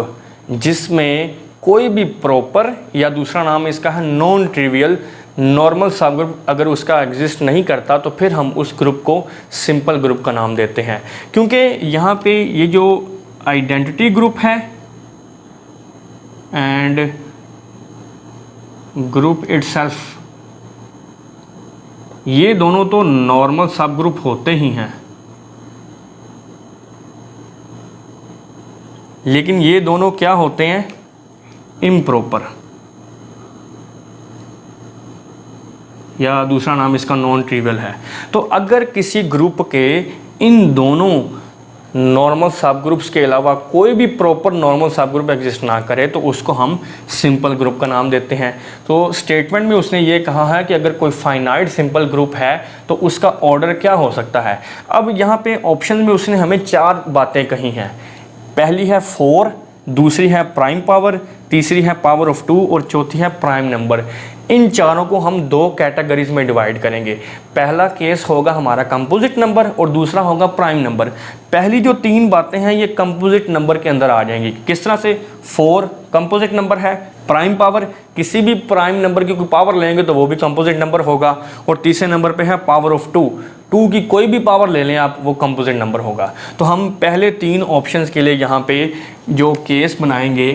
जिसमें कोई भी प्रॉपर, या दूसरा नाम इसका है नॉन ट्रिवियल नॉर्मल सब ग्रुप अगर उसका एग्जिस्ट नहीं करता तो फिर हम उस ग्रुप को सिंपल ग्रुप का नाम देते हैं। क्योंकि यहाँ पे ये जो आइडेंटिटी ग्रुप है एंड ग्रुप इटसेल्फ, ये दोनों तो नॉर्मल सब ग्रुप होते ही हैं, लेकिन ये दोनों क्या होते हैं, इम्प्रॉपर, या दूसरा नाम इसका नॉन ट्रिवियल है। तो अगर किसी ग्रुप के इन दोनों नॉर्मल सब ग्रुप्स के अलावा कोई भी प्रॉपर नॉर्मल सब ग्रुप एग्जिस्ट ना करे तो उसको हम सिंपल ग्रुप का नाम देते हैं। तो स्टेटमेंट में उसने ये कहा है कि अगर कोई फाइनाइट सिंपल ग्रुप है तो उसका ऑर्डर क्या हो सकता है। अब यहाँ पे ऑप्शन में उसने हमें 4 बातें कही हैं। पहली है 4, दूसरी है प्राइम पावर, तीसरी है पावर ऑफ 2 और चौथी है प्राइम नंबर। इन चारों को हम 2 कैटेगरीज में डिवाइड करेंगे। पहला केस होगा हमारा कंपोजिट नंबर और दूसरा होगा प्राइम नंबर। पहली जो 3 बातें हैं ये कंपोजिट नंबर के अंदर आ जाएंगी। किस तरह से, 4 कंपोजिट नंबर है, प्राइम पावर, किसी भी प्राइम नंबर की कोई पावर लेंगे तो वो भी कंपोजिट नंबर होगा, और तीसरे नंबर पे है पावर ऑफ 2 की कोई भी पावर ले लें आप, वो कंपोजिट नंबर होगा। तो हम पहले 3 ऑप्शंस के लिए यहाँ पे जो केस बनाएंगे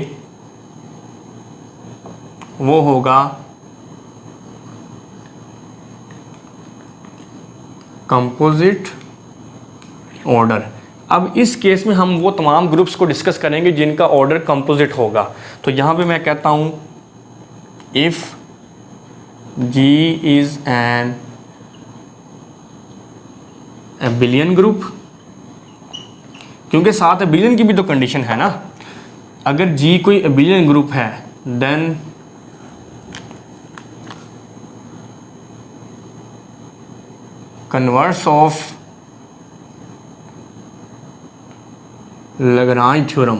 वो होगा कंपोजिट ऑर्डर। अब इस केस में हम वो तमाम ग्रुप्स को डिस्कस करेंगे जिनका ऑर्डर कंपोजिट होगा। तो यहाँ पे मैं कहता हूँ if G is an abelian group, क्योंकि साथ एबिलियन की भी तो कंडीशन है ना। अगर G कोई एबिलियन ग्रुप है then converse of Lagrange theorem.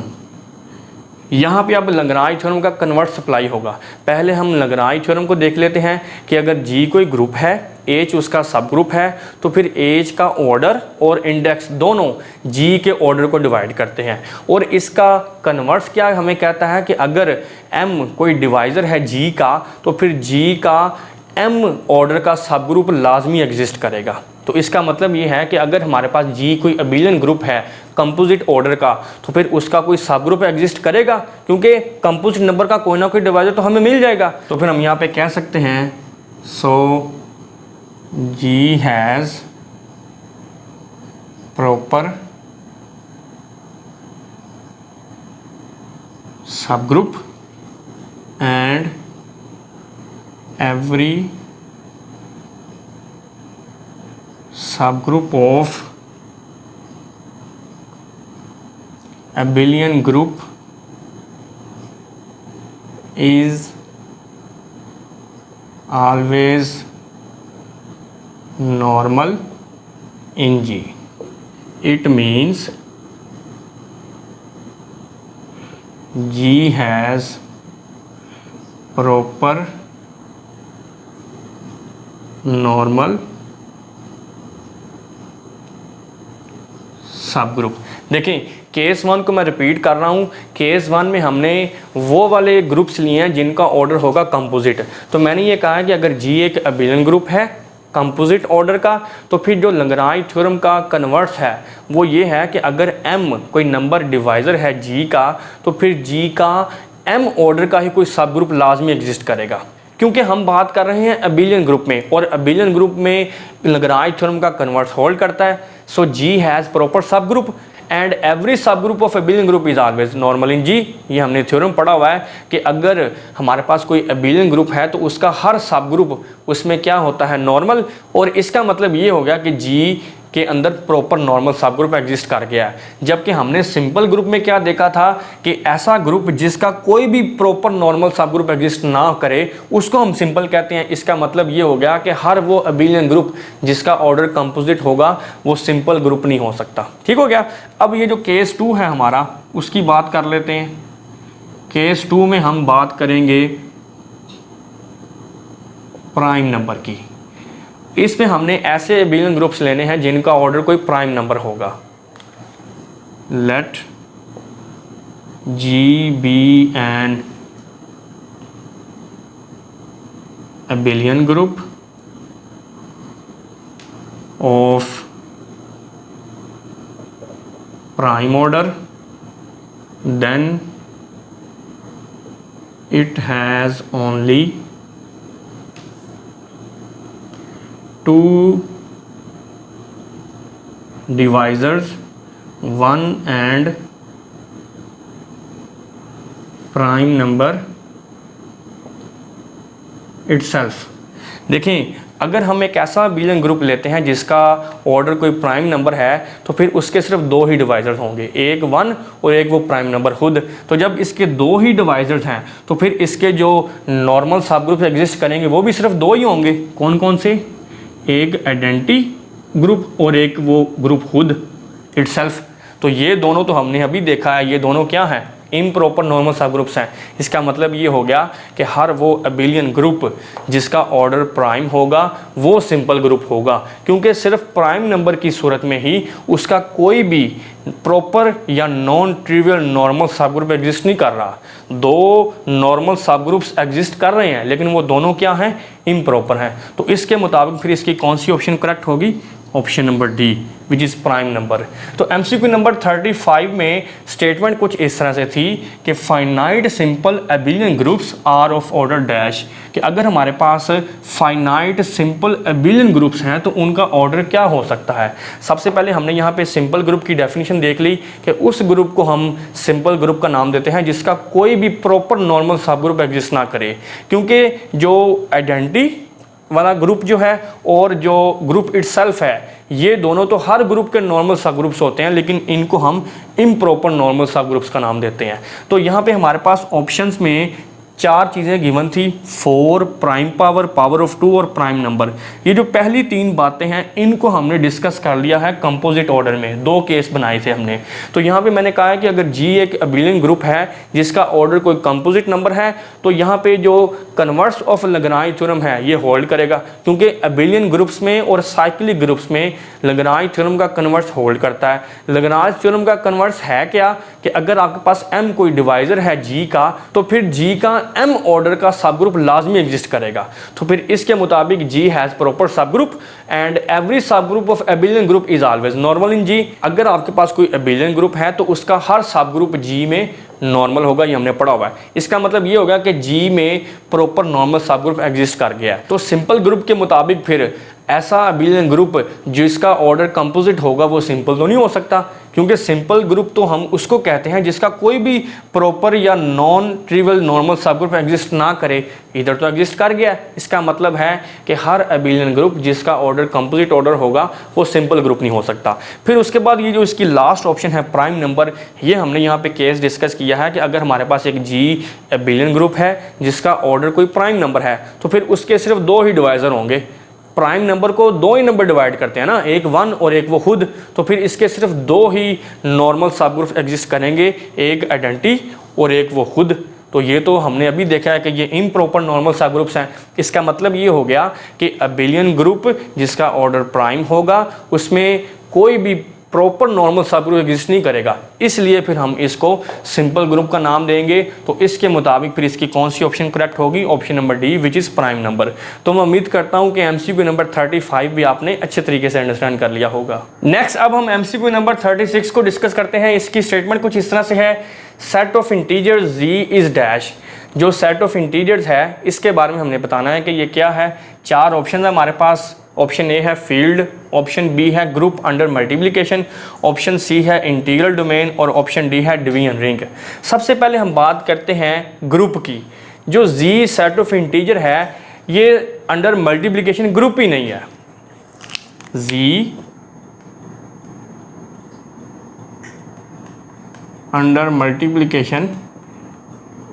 यहाँ पे अब लैग्रांज थ्योरम का कन्वर्स अप्लाई होगा। पहले हम लैग्रांज थ्योरम को देख लेते हैं कि अगर G कोई ग्रुप है, H उसका सब ग्रुप है, तो फिर H का ऑर्डर और इंडेक्स दोनों G के ऑर्डर को डिवाइड करते हैं। और इसका कन्वर्स क्या हमें कहता है कि अगर M कोई डिवाइज़र है G का, तो फिर G का M ऑर्डर का सब ग्रुप लाजमी एग्जिस्ट करेगा। तो इसका मतलब ये है कि अगर हमारे पास G कोई एबिलियन ग्रुप है कंपोजिट ऑर्डर का, तो फिर उसका कोई सब ग्रुप एग्जिस्ट करेगा, क्योंकि कंपोजिट नंबर का कोई ना कोई डिवाइजर तो हमें मिल जाएगा। तो फिर हम यहाँ पे कह सकते हैं सो G हैज़ प्रॉपर सब group and every subgroup of abelian group is always normal in G. It means G has proper normal सब ग्रुप। देखिए केस 1 को मैं रिपीट कर रहा हूँ। केस 1 में हमने वो वाले ग्रुप्स लिए हैं जिनका ऑर्डर होगा कंपोजिट। तो मैंने ये कहा है कि अगर G एक एबिलियन ग्रुप है कंपोजिट ऑर्डर का, तो फिर जो लैग्रांज थ्योरम का कन्वर्स है वो ये है कि अगर M कोई नंबर डिवाइज़र है G का, तो फिर G का M ऑर्डर का ही कोई सब ग्रुप लाजमी एग्जिस्ट करेगा, क्योंकि हम बात कर रहे हैं एबिलियन ग्रुप में, और एबिलियन ग्रुप में लैग्रांज थ्योरम का कन्वर्स होल्ड करता है। सो G हैज़ प्रॉपर सब ग्रुप एंड एवरी सब group of abelian group is always normal in G। ये हमने थ्योरम पढ़ा हुआ है कि अगर हमारे पास कोई एबिलियन ग्रुप है तो उसका हर सब ग्रुप उसमें क्या होता है, नॉर्मल। और इसका मतलब ये हो गया कि G के अंदर प्रॉपर नॉर्मल सब ग्रुप एग्जिस्ट कर गया है। जबकि हमने सिंपल ग्रुप में क्या देखा था कि ऐसा ग्रुप जिसका कोई भी प्रॉपर नॉर्मल सब ग्रुप एग्जिस्ट ना करे उसको हम सिंपल कहते हैं। इसका मतलब ये हो गया कि हर वो एबिलियन ग्रुप जिसका ऑर्डर कंपोजिट होगा वो सिंपल ग्रुप नहीं हो सकता। ठीक हो गया। अब ये जो केस 2 है हमारा उसकी बात कर लेते हैं। केस 2 में हम बात करेंगे प्राइम नंबर की। इसमें हमने ऐसे एबिलियन ग्रुप्स लेने हैं जिनका ऑर्डर कोई प्राइम नंबर होगा। Let G be an abelian group of prime order, then it has only two divisors, one and prime number itself। देखें, अगर हम एक ऐसा एबिलियन ग्रुप लेते हैं जिसका ऑर्डर कोई प्राइम नंबर है तो फिर उसके सिर्फ दो ही डिवाइजर्स होंगे, एक 1 और एक वो प्राइम नंबर खुद। तो जब इसके दो ही डिवाइजर्स हैं तो फिर इसके जो नॉर्मल सब ग्रुप एग्जिस्ट करेंगे वो भी सिर्फ दो ही होंगे। कौन कौन से? एक आइडेंटिटी ग्रुप और एक वो ग्रुप खुद इटसेल्फ। तो ये दोनों तो हमने अभी देखा है, ये दोनों क्या हैं? इम्प्रॉपर नॉर्मल सब ग्रुप्स हैं। इसका मतलब ये हो गया कि हर वो एबिलियन ग्रुप जिसका ऑर्डर प्राइम होगा वो सिंपल ग्रुप होगा, क्योंकि सिर्फ प्राइम नंबर की सूरत में ही उसका कोई भी प्रॉपर या नॉन ट्रिवियल नॉर्मल सब ग्रुप एग्जिस्ट नहीं कर रहा। दो नॉर्मल सब ग्रुप्स एग्जिस्ट कर रहे हैं लेकिन वो दोनों क्या हैं? इम्प्रॉपर हैं। तो इसके मुताबिक फिर इसकी कौन सी ऑप्शन करेक्ट होगी? Option number D, which is prime number. तो एमसीक्यू नंबर 35 में स्टेटमेंट कुछ इस तरह से थी कि finite simple abelian groups are of order dash, कि अगर हमारे पास फाइनाइट सिंपल एबिलियन ग्रुप्स हैं तो उनका ऑर्डर क्या हो सकता है। सबसे पहले हमने यहाँ पे सिंपल ग्रुप की डेफिनेशन देख ली कि उस ग्रुप को हम सिंपल ग्रुप का नाम देते हैं जिसका कोई भी प्रॉपर नॉर्मल सब ग्रुप एग्जिस्ट ना करे, क्योंकि जो आइडेंटिटी वाला ग्रुप जो है और जो ग्रुप इटसेल्फ है ये दोनों तो हर ग्रुप के नॉर्मल सब ग्रुप्स होते हैं, लेकिन इनको हम इम्प्रॉपर नॉर्मल सब ग्रुप्स का नाम देते हैं। तो यहाँ पे हमारे पास ऑप्शंस में चार चीज़ें गिवन थी, 4, प्राइम पावर, पावर ऑफ 2 और प्राइम नंबर। ये जो पहली तीन बातें हैं इनको हमने डिस्कस कर लिया है कंपोजिट ऑर्डर में, दो केस बनाए थे हमने। तो यहाँ पे मैंने कहा है कि अगर जी एक एबिलियन ग्रुप है जिसका ऑर्डर कोई कंपोजिट नंबर है तो यहाँ पे जो कन्वर्स ऑफ लैग्रांज थ्योरम है ये होल्ड करेगा, क्योंकि एबिलियन ग्रुप्स में और साइक्लिक ग्रुप्स में लैग्रांज थ्योरम का कन्वर्स होल्ड करता है। लैग्रांज थ्योरम का कन्वर्स है क्या कि अगर आपके पास m कोई डिवाइजर है g का तो फिर g का m ऑर्डर का सब ग्रुप लाजमी एग्जिस्ट करेगा। तो फिर इसके मुताबिक g हैज प्रॉपर सब ग्रुप एंड एवरी सब group of abelian group is always normal in g। अगर आपके पास कोई एबिलियन ग्रुप है तो उसका हर सब ग्रुप g में नॉर्मल होगा, ये हमने पढ़ा हुआ है। इसका मतलब ये होगा कि g में प्रॉपर नॉर्मल सब ग्रुप एग्जिस्ट कर गया है। तो सिंपल ग्रुप के मुताबिक फिर ऐसा एबिलियन ग्रुप जिसका ऑर्डर कंपोजिट होगा वो सिंपल तो नहीं हो सकता, क्योंकि सिंपल ग्रुप तो हम उसको कहते हैं जिसका कोई भी प्रॉपर या नॉन ट्रिवियल नॉर्मल सब ग्रुप एग्जिस्ट ना करे। इधर तो एग्जिस्ट कर गया, इसका मतलब है कि हर एबिलियन ग्रुप जिसका ऑर्डर कंपोजिट ऑर्डर होगा वो सिंपल ग्रुप नहीं हो सकता। फिर उसके बाद ये जो इसकी लास्ट ऑप्शन है प्राइम नंबर, ये हमने यहाँ पे केस डिस्कस किया है कि अगर हमारे पास एक जी एबिलियन ग्रुप है जिसका ऑर्डर कोई प्राइम नंबर है तो फिर उसके सिर्फ दो ही डिवाइजर होंगे। प्राइम नंबर को दो ही नंबर डिवाइड करते हैं ना, एक 1 और एक वो खुद, तो फिर इसके सिर्फ दो ही नॉर्मल सब ग्रुप एग्जिस्ट करेंगे, एक आइडेंटिटी और एक वो खुद। तो ये तो हमने अभी देखा है कि ये इम्प्रॉपर नॉर्मल सब ग्रुप्स हैं। इसका मतलब ये हो गया कि एबिलियन ग्रुप जिसका ऑर्डर प्राइम होगा उसमें कोई भी प्रॉपर नॉर्मल सब ग्रुप एग्जिस्ट नहीं करेगा, इसलिए फिर हम इसको सिंपल ग्रुप का नाम देंगे। तो इसके मुताबिक फिर इसकी कौन सी ऑप्शन करेक्ट होगी? Option number D, which is prime number. तो मैं उम्मीद करता हूं कि एमसीक्यू नंबर 35 भी आपने अच्छे तरीके से अंडरस्टैंड कर लिया होगा। नेक्स्ट अब हम एमसीक्यू नंबर 36 को डिस्कस करते हैं। इसकी स्टेटमेंट कुछ इस तरह से है, set of integers G is dash. जो सेट ऑफ इंटीजर्स है इसके बारे में हमने बताना है कि ये क्या है। चार ऑप्शन है हमारे पास। ऑप्शन ए है फील्ड, ऑप्शन बी है group under multiplication, option C है इंटीग्रल डोमेन और ऑप्शन डी है डिवीजन रिंग। सबसे पहले हम बात करते हैं ग्रुप की। जो जी सेट ऑफ इंटीजर है ये अंडर मल्टीप्लिकेशन ग्रुप ही नहीं है। G under multiplication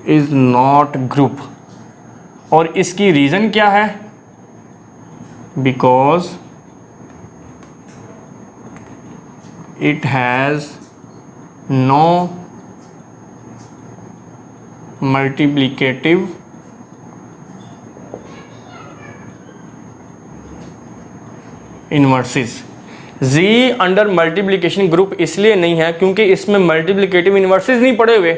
is not group, और इसकी रीज़न क्या है? because it has no multiplicative inverses. G under multiplication group इसलिए नहीं है क्योंकि इसमें मल्टीप्लिकेटिव इन्वर्सेस नहीं पड़े हुए,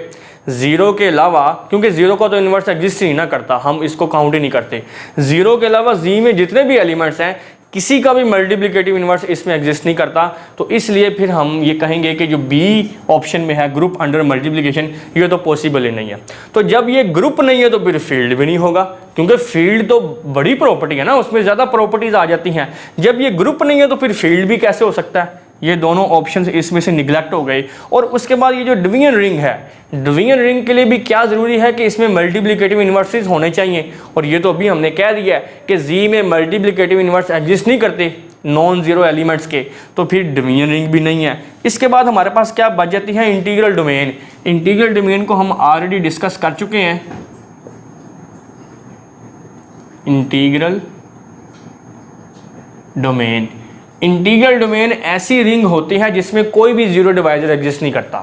जीरो के अलावा, क्योंकि जीरो का तो इन्वर्स एग्जिस्ट ही ना करता, हम इसको काउंट ही नहीं करते। जीरो के अलावा जी में जितने भी एलिमेंट्स हैं किसी का भी मल्टीप्लिकेटिव इन्वर्स इसमें एग्जिस्ट नहीं करता, तो इसलिए फिर हम ये कहेंगे कि जो बी ऑप्शन में है ग्रुप अंडर मल्टीप्लिकेशन, ये तो पॉसिबल ही नहीं है। तो जब ये ग्रुप नहीं है तो फिर फील्ड भी नहीं होगा, क्योंकि फील्ड तो बड़ी प्रॉपर्टी है ना, उसमें ज़्यादा प्रॉपर्टीज आ जाती हैं। जब ये ग्रुप नहीं है तो फिर फील्ड भी कैसे हो सकता है? ये दोनों ऑप्शंस इसमें से निगलेक्ट हो गए। और उसके बाद ये जो डिवीजन रिंग है, डिवीजन रिंग के लिए भी क्या ज़रूरी है कि इसमें मल्टीप्लिकेटिव इन्वर्सेस होने चाहिए, और ये तो अभी हमने कह दिया है कि जी में मल्टीप्लिकेटिव इन्वर्स एग्जिस्ट नहीं करते नॉन जीरो एलिमेंट्स के, तो फिर डिवीजन रिंग भी नहीं है। इसके बाद हमारे पास क्या बच जाती है? Integral domain. इंटीग्रल डोमेन को हम ऑलरेडी डिस्कस कर चुके हैं। इंटीग्रल डोमेन, इंटीग्रल डोमेन ऐसी रिंग होती है जिसमें कोई भी जीरो डिवाइजर एग्जिस्ट नहीं करता।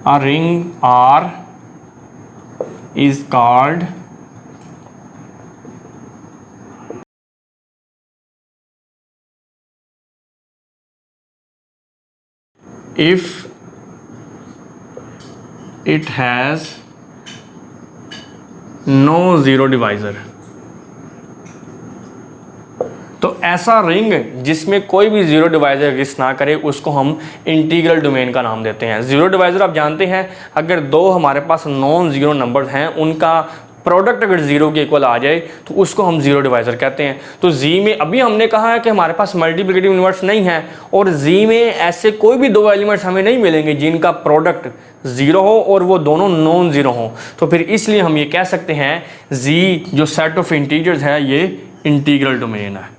A ring R is called if it has no zero divisor. तो ऐसा रिंग जिसमें कोई भी जीरो डिवाइजर एग्जिस्ट ना करे उसको हम इंटीग्रल डोमेन का नाम देते हैं। जीरो डिवाइजर आप जानते हैं, अगर दो हमारे पास नॉन जीरो नंबर्स हैं उनका प्रोडक्ट अगर जीरो के इक्वल आ जाए तो उसको हम जीरो डिवाइजर कहते हैं। तो जी में अभी हमने कहा है कि हमारे पास मल्टीप्लिकेटिव इन्वर्स नहीं है, और जी में ऐसे कोई भी दो एलिमेंट्स हमें नहीं मिलेंगे जिनका प्रोडक्ट जीरो हो और वो दोनों नॉन जीरो हो। तो फिर इसलिए हम ये कह सकते हैं जी जो सेट ऑफ इंटीजर्स है ये इंटीग्रल डोमेन है।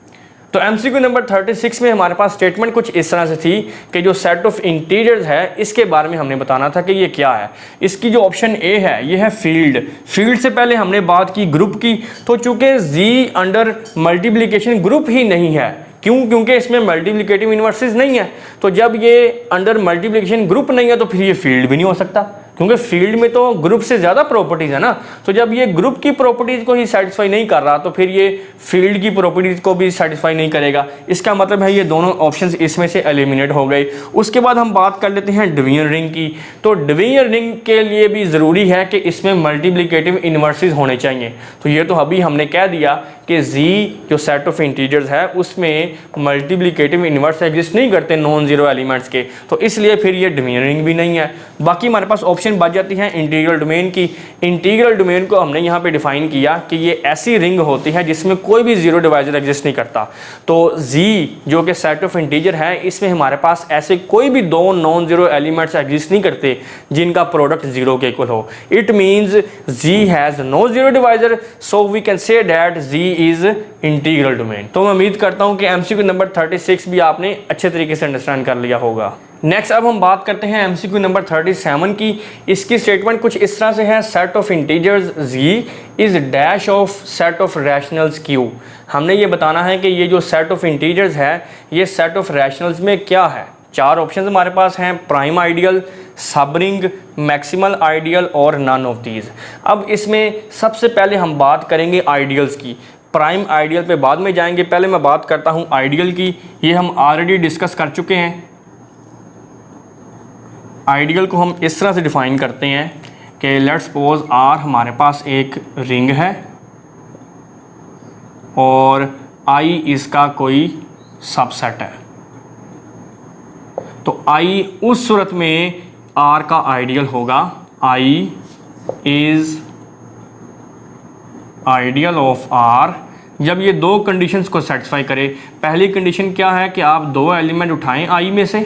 तो एमसीक्यू नंबर 36 में हमारे पास स्टेटमेंट कुछ इस तरह से थी कि जो सेट ऑफ इंटीजर्स है इसके बारे में हमने बताना था कि ये क्या है। इसकी जो ऑप्शन ए है ये है फील्ड। फील्ड से पहले हमने बात की ग्रुप की, तो चूंकि जी अंडर मल्टीप्लिकेशन ग्रुप ही नहीं है, क्यों? क्योंकि इसमें मल्टीप्लिकेटिव इन्वर्सेस नहीं है। तो जब ये अंडर मल्टीप्लिकेशन ग्रुप नहीं है तो फिर ये फील्ड भी नहीं हो सकता, क्योंकि फील्ड में तो ग्रुप से ज़्यादा प्रॉपर्टीज़ है ना। तो जब ये ग्रुप की प्रॉपर्टीज़ को ही सेटिस्फाई नहीं कर रहा तो फिर ये फील्ड की प्रॉपर्टीज़ को भी सेटिस्फाई नहीं करेगा। इसका मतलब है ये दोनों ऑप्शंस इसमें से एलिमिनेट हो गए। उसके बाद हम बात कर लेते हैं डिवीजन रिंग की। तो डिवीजन रिंग के लिए भी ज़रूरी है कि इसमें मल्टीप्लिकेटिव इन्वर्सेस होने चाहिए। तो ये तो अभी हमने कह दिया कि जी जो सेट ऑफ इंटीजर्स है उसमें मल्टीप्लिकेटिव इन्वर्स एग्जिस्ट नहीं करते नॉन जीरो एलिमेंट्स के, तो इसलिए फिर ये डिवीजन रिंग भी नहीं है। बाकी हमारे पास ऑप्शन बच जाती है इंटीग्रल डोमेन की। इंटीग्रल डोमेन को हमने यहाँ पे डिफाइन किया कि ये ऐसी रिंग होती है जिसमें कोई भी जीरो डिवाइजर एग्जिस्ट नहीं करता। तो जी जो कि सेट ऑफ इंटीजर है इसमें हमारे पास ऐसे कोई भी दो नॉन जीरो एलिमेंट्स एग्जिस्ट नहीं करते जिनका प्रोडक्ट जीरो के इक्वल हो। It means G has no zero divisor, so we can say that G is integral domain. तो मैं उम्मीद करता हूँ कि एमसीक्यू नंबर 36 भी आपने अच्छे तरीके से अंडरस्टैंड कर लिया होगा। नेक्स्ट अब हम बात करते हैं एमसीक्यू नंबर 37 की। इसकी स्टेटमेंट कुछ इस तरह से है, set of integers G is dash of set of rationals Q. हमने ये बताना है कि ये जो सेट ऑफ इंटीजर्स है ये सेट ऑफ रैशनल्स में क्या है। चार ऑप्शन हमारे पास हैं, प्राइम आइडियल, सब रिंग, मैक्सिमल आइडियल और नन ऑफ दीज। अब इसमें सबसे पहले हम बात करेंगे आइडियल्स की, प्राइम आइडियल पे बाद में जाएंगे। पहले मैं बात करता हूँ आइडियल की, ये हम ऑलरेडी डिस्कस कर चुके हैं। आइडियल को हम इस तरह से डिफाइन करते हैं कि लेट्स सपोज आर हमारे पास एक रिंग है और आई इसका कोई सबसेट है। तो आई उस सूरत में आर का आइडियल होगा, I is ideal of are जब ये दो कंडीशंस को सेटिस्फाई करे। पहली कंडीशन क्या है कि आप दो एलिमेंट उठाएं आई में से,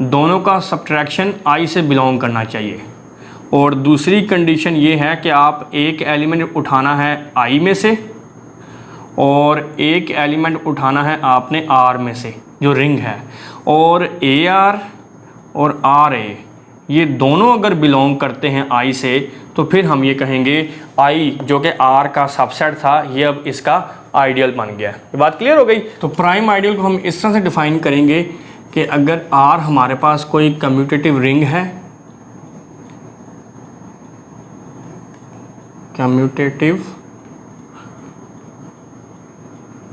दोनों का सब्ट्रैक्शन आई से बिलोंग करना चाहिए, और दूसरी कंडीशन ये है कि आप एक एलिमेंट उठाना है आई में से और एक एलिमेंट उठाना है आपने आर में से जो रिंग है, और ए आर और आर ए ये दोनों अगर बिलोंग करते हैं आई से तो फिर हम ये कहेंगे आई जो कि आर का सबसेट था ये अब इसका आइडियल बन गया। ये बात क्लियर हो गई। तो प्राइम आइडियल को हम इस तरह से डिफाइन करेंगे कि अगर आर हमारे पास कोई कम्यूटेटिव रिंग है, कम्यूटेटिव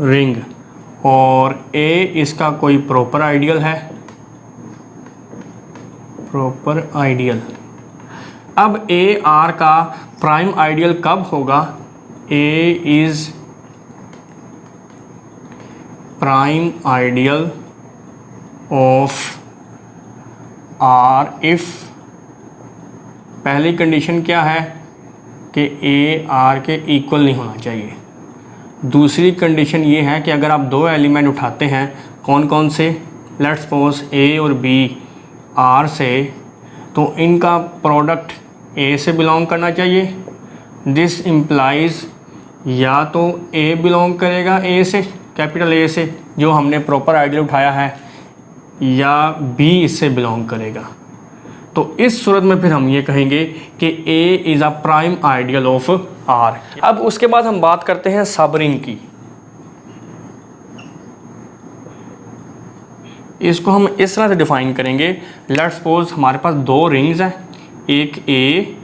रिंग और ए इसका कोई प्रॉपर आइडियल है, प्रॉपर आइडियल। अब ए आर का प्राइम आइडियल कब होगा? A is prime ideal of R if, पहली कंडीशन क्या है कि ए आर के इक्वल नहीं होना चाहिए। दूसरी कंडीशन ये है कि अगर आप दो एलिमेंट उठाते हैं, कौन कौन से, लेट्स सपोज ए और बी आर से, तो इनका प्रोडक्ट ए से बिलोंग करना चाहिए। दिस इम्प्लाइज या तो ए बिलोंग करेगा ए से, कैपिटल ए से जो हमने प्रॉपर आइडियल उठाया है, या बी इससे बिलोंग करेगा। तो इस सूरत में फिर हम ये कहेंगे कि A is a prime ideal of R. अब उसके बाद हम बात करते हैं सब रिंग की। इसको हम इस तरह से डिफाइन करेंगे, लेट्स सपोज हमारे पास दो रिंग्स हैं, एक ए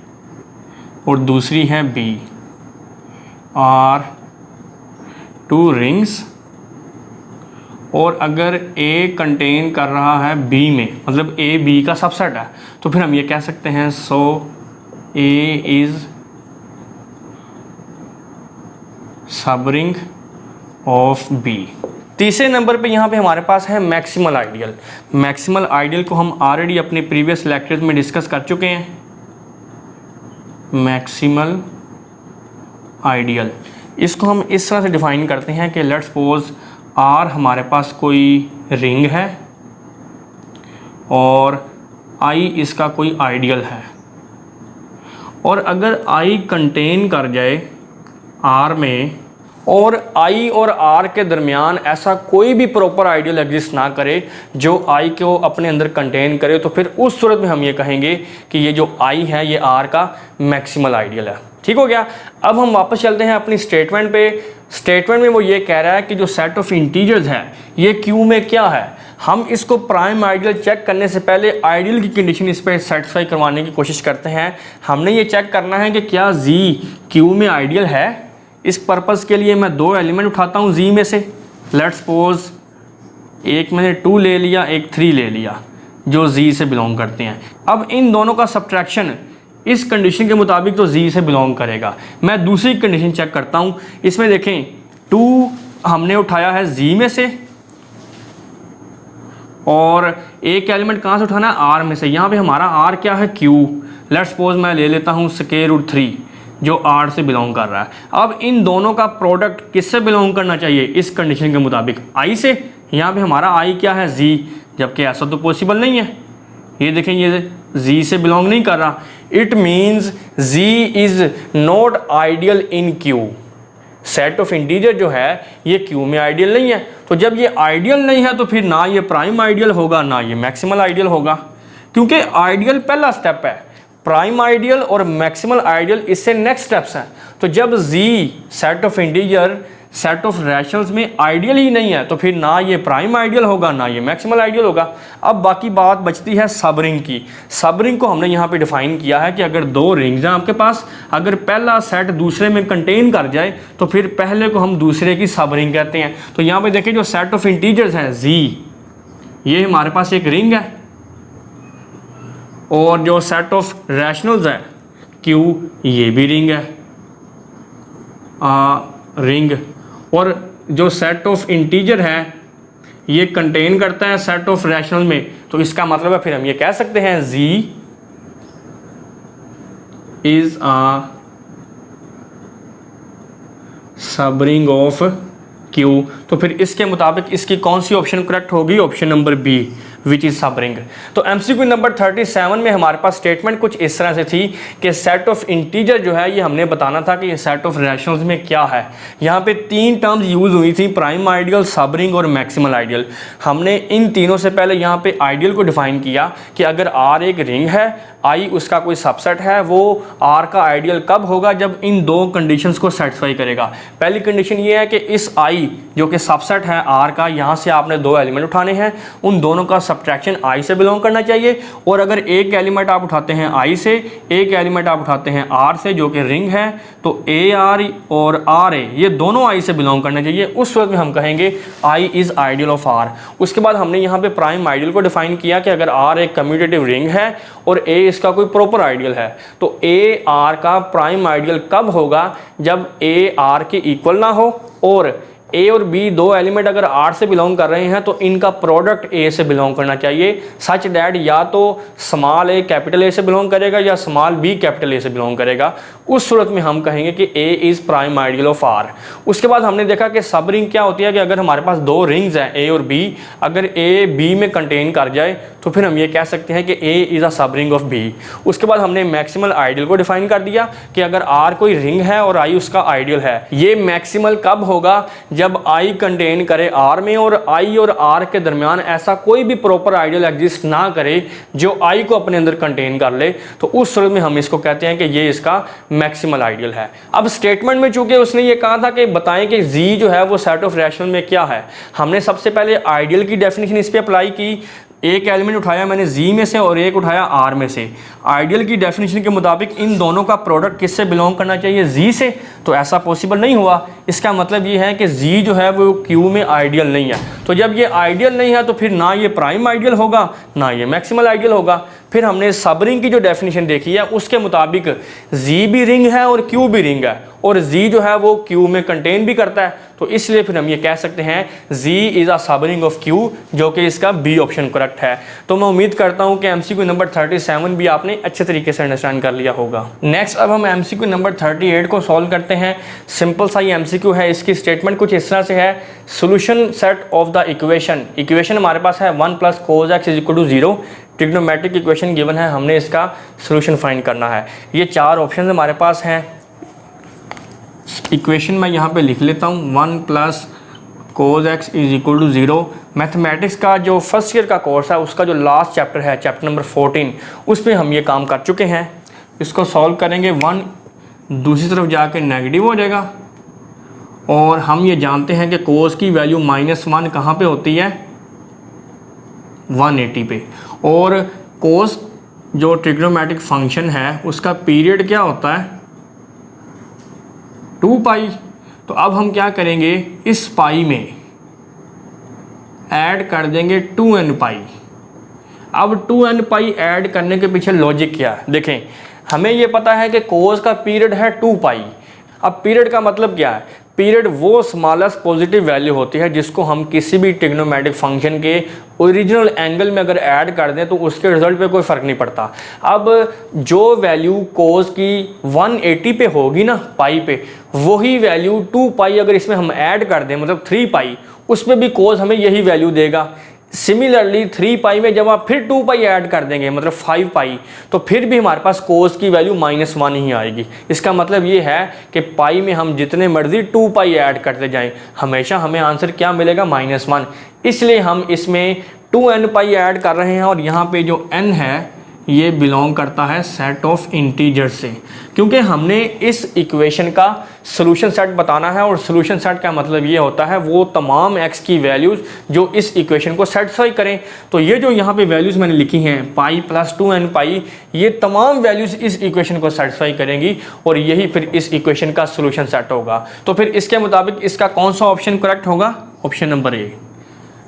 और दूसरी है बी, आर टू रिंग्स, और अगर ए कंटेन कर रहा है बी में, मतलब ए बी का सबसेट है, तो फिर हम ये कह सकते हैं सो ए is sub ring of B. तीसरे नंबर पे यहाँ पे हमारे पास है मैक्सिमल आइडियल। मैक्सिमल आइडियल को हम ऑलरेडी अपने प्रीवियस लेक्चर्स में डिस्कस कर चुके हैं। मैक्सिमल आइडियल, इसको हम इस तरह से डिफाइन करते हैं कि लेट्स सपोज आर हमारे पास कोई रिंग है और आई इसका कोई आइडियल है, और अगर आई कंटेन कर जाए आर में और आई और आर के दरमियान ऐसा कोई भी प्रॉपर आइडियल एग्जिस्ट ना करे जो आई को अपने अंदर कंटेन करे, तो फिर उस सूरत में हम ये कहेंगे कि ये जो आई है ये आर का मैक्सिमल आइडियल है। ठीक हो गया। अब हम वापस चलते हैं अपनी स्टेटमेंट पे। स्टेटमेंट में वो ये कह रहा है कि जो सेट ऑफ इंटीजर्स है ये क्यू में क्या है। हम इसको प्राइम आइडियल चेक करने से पहले आइडियल की कंडीशन इस पर सेटिस्फाई करवाने की कोशिश करते हैं। हमने ये चेक करना है कि क्या जी क्यू में आइडियल है। इस पर्पज़ के लिए मैं दो एलिमेंट उठाता हूँ जी में से, लेट्स सपोज एक मैंने 2 ले लिया, एक 3 ले लिया, जो जी से बिलोंग करते हैं। अब इन दोनों का सब्ट्रैक्शन इस कंडीशन के मुताबिक तो जी से बिलोंग करेगा। मैं दूसरी कंडीशन चेक करता हूँ, इसमें देखें 2 हमने उठाया है जी में से और एक एलिमेंट कहाँ से उठाना है, आर में से। यहाँ पे हमारा आर क्या है, क्यू। लेट्स सपोज मैं ले लेता हूँ √3 जो आर से बिलोंग कर रहा है। अब इन दोनों का प्रोडक्ट किससे बिलोंग करना चाहिए इस कंडीशन के मुताबिक, आई से। यहाँ पे हमारा आई क्या है, जी, जबकि ऐसा तो पॉसिबल नहीं है। ये देखें ये जी से बिलोंग नहीं कर रहा। It means G is not ideal in Q. Set of integer जो है ये क्यू में आइडियल नहीं है। तो जब ये आइडियल नहीं है तो फिर ना ये प्राइम आइडियल होगा ना ये मैक्सिमल आइडियल होगा, क्योंकि आइडियल पहला स्टेप है, प्राइम आइडियल और मैक्सिमल आइडियल इससे नेक्स्ट स्टेप्स हैं। तो जब Z set of integer set of rationals में आइडियल ही नहीं है तो फिर ना ये प्राइम आइडियल होगा ना ये मैक्सिमल आइडियल होगा। अब बाकी बात बचती है सब रिंग की। सब रिंग को हमने यहाँ पे डिफाइन किया है कि अगर दो रिंग्स हैं आपके पास, अगर पहला सेट दूसरे में कंटेन कर जाए तो फिर पहले को हम दूसरे की सब रिंग कहते हैं। तो यहाँ पे देखिए जो सेट ऑफ इंटीजर्स हैं जी, ये हमारे पास एक रिंग है, और जो सेट ऑफ रैशनल्स है क्यू, ये भी रिंग है, रिंग। और जो सेट ऑफ इंटीजर है ये कंटेन करता है सेट ऑफ रैशनल में, तो इसका मतलब है फिर हम ये कह सकते हैं Z इज अ सब रिंग ऑफ Q। तो फिर इसके मुताबिक इसकी कौन सी ऑप्शन करेक्ट होगी, option number B, which is sub ring. तो MCQ नंबर 37 में हमारे पास स्टेटमेंट कुछ इस तरह से थी कि सेट ऑफ इंटीजर जो है ये हमने बताना था कि ये सेट ऑफ रैशनल्स में क्या है। यहाँ पे 3 टर्म्स यूज हुई थी, प्राइम आइडियल, सब रिंग और मैक्सिमल आइडियल। हमने इन तीनों से पहले यहाँ पे आइडियल को डिफाइन किया कि अगर R एक रिंग है, I उसका कोई सबसेट है, वो R का आइडियल कब होगा, जब इन दो कंडीशंस को सेटिस्फाई करेगा। पहली कंडीशन ये है कि इस I जो कि सबसेट है R का, यहाँ से आपने दो एलिमेंट उठाने हैं, उन दोनों का सब्ट्रैक्शन आई से बिलोंग करना चाहिए, और अगर एक एलिमेंट आप उठाते हैं आई से, एक एलिमेंट आप उठाते हैं आर से जो कि रिंग है, तो ए आर और आर ए ये दोनों आई से बिलोंग करना चाहिए। उस वक्त में हम कहेंगे I is ideal of R. उसके बाद हमने यहाँ पे प्राइम आइडियल को डिफाइन किया कि अगर आर एक कम्यूटेटिव रिंग है और ए इसका कोई प्रॉपर आइडियल है, तो ए आर का प्राइम आइडियल कब होगा? जब ए आर के इक्वल ना हो और ए और बी दो एलिमेंट अगर आर से बिलोंग कर रहे हैं तो इनका प्रोडक्ट ए से बिलोंग करना चाहिए, सच दैट या तो स्मॉल ए कैपिटल ए से बिलोंग करेगा या स्मॉल बी कैपिटल ए से बिलोंग करेगा। उस सूरत में हम कहेंगे कि A is prime ideal of R. उसके बाद हमने देखा कि सब रिंग क्या होती है कि अगर हमारे पास दो रिंग्स हैं ए और बी, अगर ए बी में कंटेन कर जाए तो फिर हम ये कह सकते हैं कि ए इज़ अ सब रिंग ऑफ बी। उसके बाद हमने मैक्सिमल आइडियल को डिफाइन कर दिया कि अगर आर कोई रिंग है और आई उसका आइडियल है, ये मैक्सिमल कब होगा? जब आई कंटेन करे आर में और आई और आर के दरमियान ऐसा कोई भी प्रॉपर आइडियल एग्जिस्ट ना करे जो आई को अपने अंदर कंटेन कर ले, तो उस सूरत में हम इसको कहते हैं कि ये इसका मैक्सिमल आइडियल है। अब स्टेटमेंट में चूंकि उसने ये कहा था कि बताएं कि जी जो है वो सेट ऑफ रैशनल में क्या है, हमने सबसे पहले आइडियल की डेफिनेशन इस पर अप्लाई की। एक एलिमेंट उठाया मैंने जी में से और एक उठाया आर में से। आइडियल की डेफिनेशन के मुताबिक इन दोनों का प्रोडक्ट किससे बिलोंग करना चाहिए? जी से। तो ऐसा पॉसिबल नहीं हुआ। इसका मतलब ये है कि जी जो है वो क्यू में आइडियल नहीं है। तो जब ये आइडियल नहीं है तो फिर ना ये प्राइम आइडियल होगा ना ये मैक्सिमल आइडियल होगा। फिर हमने सब रिंग की जो डेफिनेशन देखी है उसके मुताबिक जी भी रिंग है और क्यू भी रिंग है, और जी जो है वो क्यू में कंटेन भी करता है, तो इसलिए फिर हम ये कह सकते हैं जी इज़ अ सब रिंग ऑफ क्यू, जो कि इसका बी ऑप्शन करेक्ट है। तो मैं उम्मीद करता हूँ कि एमसीक्यू नंबर 37 भी आपने अच्छे तरीके से अंडरस्टैंड कर लिया होगा। नेक्स्ट अब हम एमसीक्यू नंबर 38 को सॉल्व करते हैं। सिंपल सा ही एमसीक्यू है। इसकी स्टेटमेंट कुछ इस तरह से है, solution set of the equation हमारे पास है 1 + cos x = 0। Trigonometric equation given है, हमने इसका सोल्यूशन फाइंड करना है। ये चार ऑप्शन हमारे पास हैं। इक्वेशन मैं यहाँ पे लिख लेता हूँ, 1 + cos x = 0। मैथमेटिक्स का जो फर्स्ट ईयर का कोर्स है उसका जो लास्ट चैप्टर है, चैप्टर नंबर 14, उसमें हम ये काम कर चुके हैं। इसको सॉल्व करेंगे, 1 दूसरी तरफ जाके नेगेटिव हो जाएगा, और हम ये जानते हैं कि cos की वैल्यू -1 कहाँ पे होती है? 180 पे। और cos जो ट्रिग्नोमेट्रिक फंक्शन है उसका पीरियड क्या होता है? 2 पाई। तो अब हम क्या करेंगे, इस पाई में ऐड कर देंगे 2n पाई। अब 2n पाई ऐड करने के पीछे लॉजिक क्या है? देखें, हमें ये पता है कि cos का पीरियड है 2 पाई। अब पीरियड का मतलब क्या है? पीरियड वो स्मॉलेस्ट पॉजिटिव वैल्यू होती है जिसको हम किसी भी ट्रिग्नोमेट्रिक फंक्शन के ओरिजिनल एंगल में अगर ऐड कर दें तो उसके रिजल्ट पे कोई फ़र्क नहीं पड़ता। अब जो वैल्यू cos की 180 पे होगी ना पाई पे, वही वैल्यू 2 पाई अगर इसमें हम ऐड कर दें, मतलब 3 पाई, उसमें भी cos हमें यही वैल्यू देगा। सिमिलरली 3 पाई में जब आप फिर 2 पाई ऐड कर देंगे, मतलब 5 पाई, तो फिर भी हमारे पास cos की वैल्यू -1 ही आएगी। इसका मतलब ये है कि पाई में हम जितने मर्जी 2 पाई ऐड करते जाएं, हमेशा हमें आंसर क्या मिलेगा? -1। इसलिए हम इसमें 2n पाई ऐड कर रहे हैं, और यहाँ पे जो n है ये बिलोंग करता है सेट ऑफ इंटीजर से, क्योंकि हमने इस इक्वेशन का सोल्यूशन सेट बताना है। और सोल्यूशन सेट का मतलब ये होता है वो तमाम x की वैल्यूज़ जो इस इक्वेशन को सेटिस्फाई करें। तो ये जो यहाँ पे वैल्यूज़ मैंने लिखी हैं पाई + 2n पाई, ये तमाम वैल्यूज़ इस इक्वेशन को सेटिस्फाई करेंगी, और यही फिर इस इक्वेशन का सोल्यूशन सेट होगा। तो फिर इसके मुताबिक इसका कौन सा ऑप्शन करेक्ट होगा? Option number A.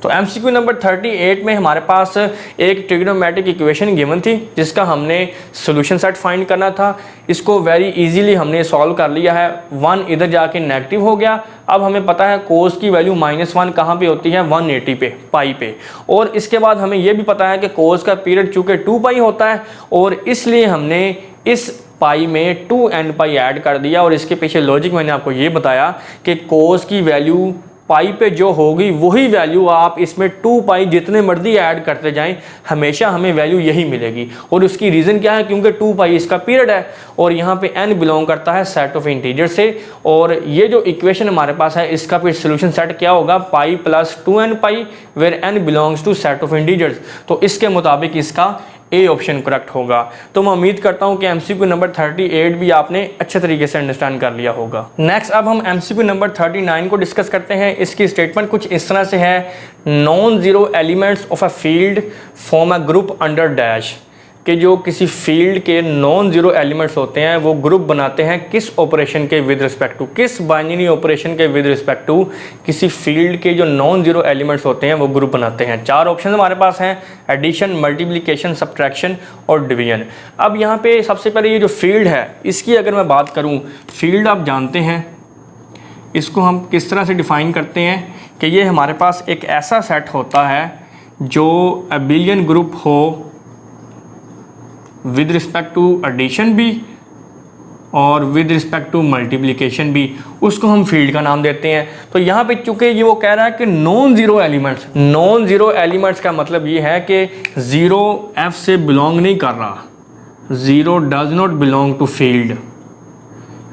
तो एमसीक्यू नंबर 38 में हमारे पास एक ट्रिग्नोमेट्रिक इक्वेशन गिवन थी जिसका हमने सोल्यूशन सेट फाइंड करना था। इसको वेरी इजीली हमने सॉल्व कर लिया है। 1 इधर जाके नेगेटिव हो गया। अब हमें पता है cos की वैल्यू -1 कहाँ पे होती है? 180 पे, पाई पे। और इसके बाद हमें यह भी पता है कि cos का पीरियड चूँकि 2 पाई होता है, और इसलिए हमने इस पाई में 2n पाई ऐड कर दिया। और इसके पीछे लॉजिक मैंने आपको ये बताया कि cos की वैल्यू पाई पे जो होगी वही वैल्यू आप इसमें 2 पाई जितने मर्जी ऐड करते जाएं, हमेशा हमें वैल्यू यही मिलेगी। और उसकी रीज़न क्या है? क्योंकि 2 पाई इसका पीरियड है, और यहाँ पे n बिलोंग करता है सेट ऑफ इंटीजर से। और ये जो इक्वेशन हमारे पास है इसका फिर सोल्यूशन सेट क्या होगा? Pi + 2n pi, where n belongs to set of integers. तो इसके मुताबिक इसका ए ऑप्शन करेक्ट होगा। तो मैं उम्मीद करता हूँ कि एमसीक्यू नंबर 38 भी आपने अच्छे तरीके से अंडरस्टैंड कर लिया होगा। नेक्स्ट अब हम एमसीक्यू नंबर 39 को डिस्कस करते हैं। इसकी स्टेटमेंट कुछ इस तरह से है, non zero elements of a field form a group under dash, कि जो किसी फील्ड के नॉन जीरो एलिमेंट्स होते हैं वो ग्रुप बनाते हैं किस ऑपरेशन के विद रिस्पेक्ट टू, किस बाइनरी ऑपरेशन के विद रिस्पेक्ट टू किसी फील्ड के जो नॉन जीरो एलिमेंट्स होते हैं वो ग्रुप बनाते हैं। 4 ऑप्शन हमारे पास हैं, एडिशन, मल्टीप्लिकेशन, सब्ट्रैक्शन और डिवीजन। अब यहाँ पे सबसे पहले ये जो फील्ड है इसकी अगर मैं बात करूँ, फील्ड आप जानते हैं इसको हम किस तरह से डिफ़ाइन करते हैं कि ये हमारे पास एक ऐसा सेट होता है जो अबिलियन ग्रुप हो विद रिस्पेक्ट टू एडिशन भी और विद रिस्पेक्ट टू मल्टीप्लिकेशन भी, उसको हम फील्ड का नाम देते हैं। तो यहाँ पे चूंकि ये वो कह रहा है कि non zero elements, non zero elements का मतलब ये है कि ज़ीरो एफ से बिलोंग नहीं कर रहा, zero does not belong to field.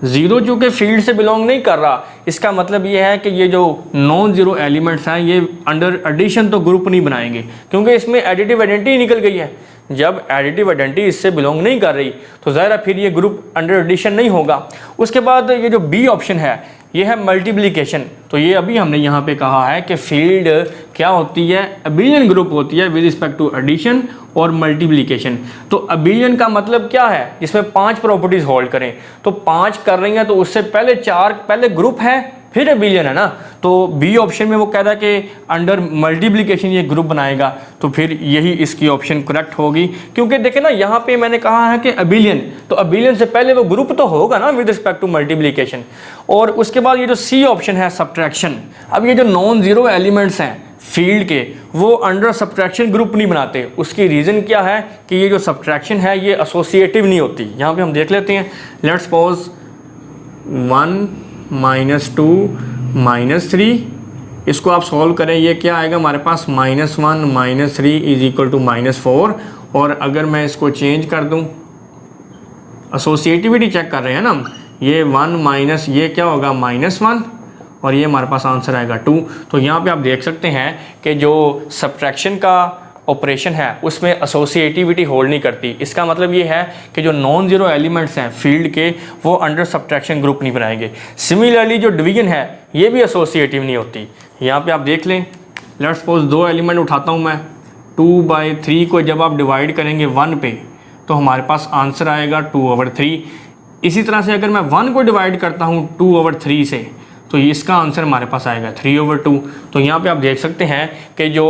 Zero चूँकि फील्ड से बिलोंग नहीं कर रहा, इसका मतलब ये है कि ये जो नॉन ज़ीरो एलिमेंट्स हैं ये अंडर एडिशन तो ग्रुप नहीं बनाएंगे, क्योंकि इसमें एडिटिव आइडेंटिटी निकल गई है। जब एडिटिव आइडेंटिटी इससे बिलोंग नहीं कर रही तो ज़ाहिर फिर ये ग्रुप अंडर एडिशन नहीं होगा। उसके बाद ये जो बी ऑप्शन है ये है मल्टीप्लिकेशन। तो ये अभी हमने यहाँ पे कहा है कि फील्ड क्या होती है, अबिलियन ग्रुप होती है विद रिस्पेक्ट टू एडिशन और मल्टीप्लिकेशन। तो अबिलियन का मतलब क्या है, जिसमें 5 प्रॉपर्टीज होल्ड करें, तो 5 कर रही हैं तो उससे पहले 4 पहले ग्रुप है फिर अबिलियन है ना। तो बी ऑप्शन में वो कह रहा है कि अंडर मल्टीप्लिकेशन ये ग्रुप बनाएगा, तो फिर यही इसकी ऑप्शन करेक्ट होगी। क्योंकि देखें ना यहाँ पे मैंने कहा है कि अबिलियन, तो अबिलियन से पहले वो ग्रुप तो होगा ना विद रिस्पेक्ट टू मल्टीप्लिकेशन। और उसके बाद ये जो सी ऑप्शन है सब्ट्रैक्शन। अब ये जो नॉन जीरो एलिमेंट्स हैं फील्ड के वो अंडर सब्ट्रैक्शन ग्रुप नहीं बनाते। उसकी रीज़न क्या है कि ये जो सब्ट्रैक्शन है ये एसोसिएटिव नहीं होती। यहाँ पे हम देख लेते हैं, लेट्स सपोज 1 -2 -3, इसको आप सॉल्व करें, ये क्या आएगा हमारे पास -1 -3 इज इक्वल टू -4। और अगर मैं इसको चेंज कर दूं, एसोसिएटिविटी चेक कर रहे हैं ना हम, ये 1 माइनस ये क्या होगा -1 और ये हमारे पास आंसर आएगा 2। तो यहाँ पे आप देख सकते हैं कि जो सब्ट्रैक्शन का ऑपरेशन है उसमें एसोसिएटिविटी होल्ड नहीं करती। इसका मतलब ये है कि जो नॉन जीरो एलिमेंट्स हैं फील्ड के वो अंडर सब्ट्रैक्शन ग्रुप नहीं बनाएंगे। सिमिलरली जो डिवीजन है ये भी एसोसिएटिव नहीं होती। यहाँ पे आप देख लें, लेट्स सपोज 2 एलिमेंट उठाता हूँ मैं, 2/3 को जब आप डिवाइड करेंगे 1 पे तो हमारे पास आंसर आएगा 2/3। इसी तरह से अगर मैं 1 को डिवाइड करता हूँ 2/3 से तो इसका आंसर हमारे पास आएगा 3/2। तो यहाँ पे आप देख सकते हैं कि जो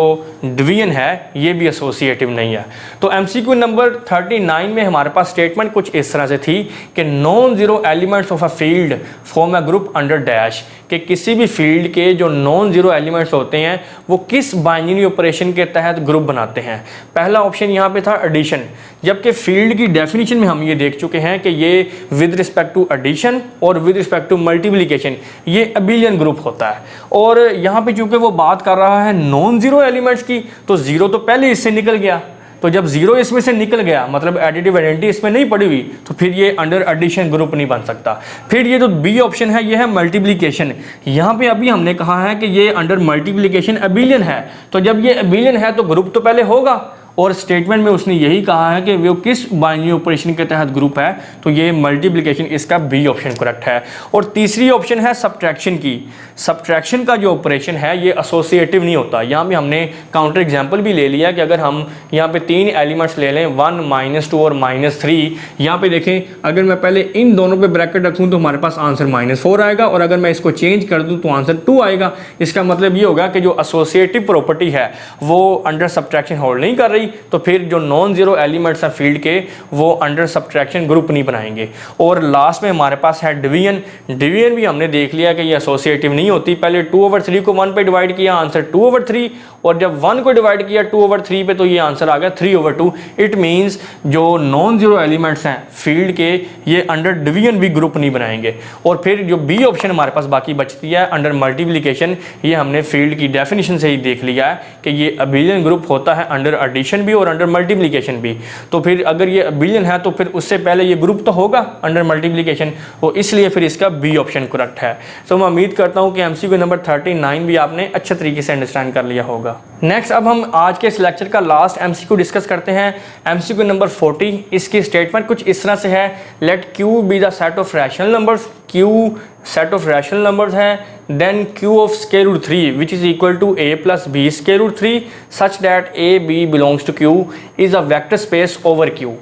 डिवीजन है ये भी एसोसिएटिव नहीं है। तो एमसीक्यू नंबर 39 में हमारे पास स्टेटमेंट कुछ इस तरह से थी कि non zero elements of a field form a group under dash, कि किसी भी फील्ड के जो नॉन जीरो एलिमेंट्स होते हैं वो किस बाइनरी ऑपरेशन के तहत ग्रुप बनाते हैं। पहला ऑप्शन यहाँ पे था एडिशन, जबकि फील्ड की डेफिनेशन में हम ये देख चुके हैं कि ये विद रिस्पेक्ट टू एडिशन और विद रिस्पेक्ट टू मल्टीप्लिकेशन ये अबिलियन ग्रुप होता है। और यहाँ पे चूंकि वो बात कर रहा है नॉन जीरो एलिमेंट्स की, तो जीरो तो पहले इससे निकल गया, तो जब जीरो इसमें से निकल गया मतलब एडिटिव आइडेंटिटी इसमें नहीं पड़ी हुई, तो फिर ये अंडर एडिशन ग्रुप नहीं बन सकता। फिर ये जो बी ऑप्शन है ये है मल्टीप्लिकेशन। यहाँ पे अभी हमने कहा है कि ये अंडर मल्टीप्लिकेशन अबिलियन है, तो जब ये अबिलियन है तो ग्रुप तो पहले होगा। और स्टेटमेंट में उसने यही कहा है कि वो किस बाइनरी ऑपरेशन के तहत ग्रुप है, तो ये मल्टीप्लिकेशन, इसका बी ऑप्शन करेक्ट है। और तीसरी ऑप्शन है सब्ट्रैक्शन की। सब्ट्रैक्शन का जो ऑपरेशन है ये एसोसिएटिव नहीं होता। यहाँ पे हमने काउंटर एग्जांपल भी ले लिया कि अगर हम यहाँ पे 3 एलिमेंट्स ले लें 1 -2 और -3, यहाँ पे देखें अगर मैं पहले इन दोनों पे ब्रैकेट रखूँ तो हमारे पास आंसर -4 आएगा, और अगर मैं इसको चेंज कर दूँ तो आंसर 2 आएगा। इसका मतलब ये होगा कि जो एसोसिएटिव प्रॉपर्टी है वो अंडर सब्ट्रैक्शन होल्ड नहीं कर रही, तो फिर जो नॉन जीरो एलिमेंट्स हैं फील्ड के वो अंडर सब्ट्रैक्शन ग्रुप नहीं बनाएंगे। और लास्ट में हमारे पास है डिवीजन। डिवीजन भी हमने देख लिया कि ये एसोसिएटिव नहीं होती। पहले 2/3 को 1 पे डिवाइड किया, आंसर 2/3, और जब 1 को डिवाइड किया 2/3 पे तो ये आंसर आ गया 3/2। इट मीन्स जो नॉन जीरो एलिमेंट्स हैं फील्ड के ये अंडर डिवीजन भी ग्रुप नहीं बनाएंगे। और फिर जो बी ऑप्शन हमारे पास बाकी बचती है अंडर मल्टीप्लिकेशन, ये हमने फील्ड की डेफिनेशन से ही देख लिया है कि ये अबिलियन ग्रुप होता है अंडर एडिशन भी और अंडर मल्टीप्लिकेशन भी। तो फिर अगर ये अबिलियन है तो फिर उससे पहले ये ग्रुप तो होगा अंडर मल्टीप्लिकेशन, तो इसलिए फिर इसका बी ऑप्शन करेक्ट है। तो मैं उम्मीद करता हूँ कि एमसीक्यू नंबर 39 भी आपने अच्छे तरीके से अंडरस्टैंड कर लिया होगा। नेक्स्ट अब हम आज के इस लेक्चर का लास्ट एमसीक्यू डिस्कस करते हैं। एमसीक्यू नंबर 40, इसकी स्टेटमेंट कुछ इस तरह से है, let Q be the set of rational numbers, Q set of rational numbers है, then Q of square root 3 which is equal to a plus B square root 3 such that a b belongs to q is a vector space over q।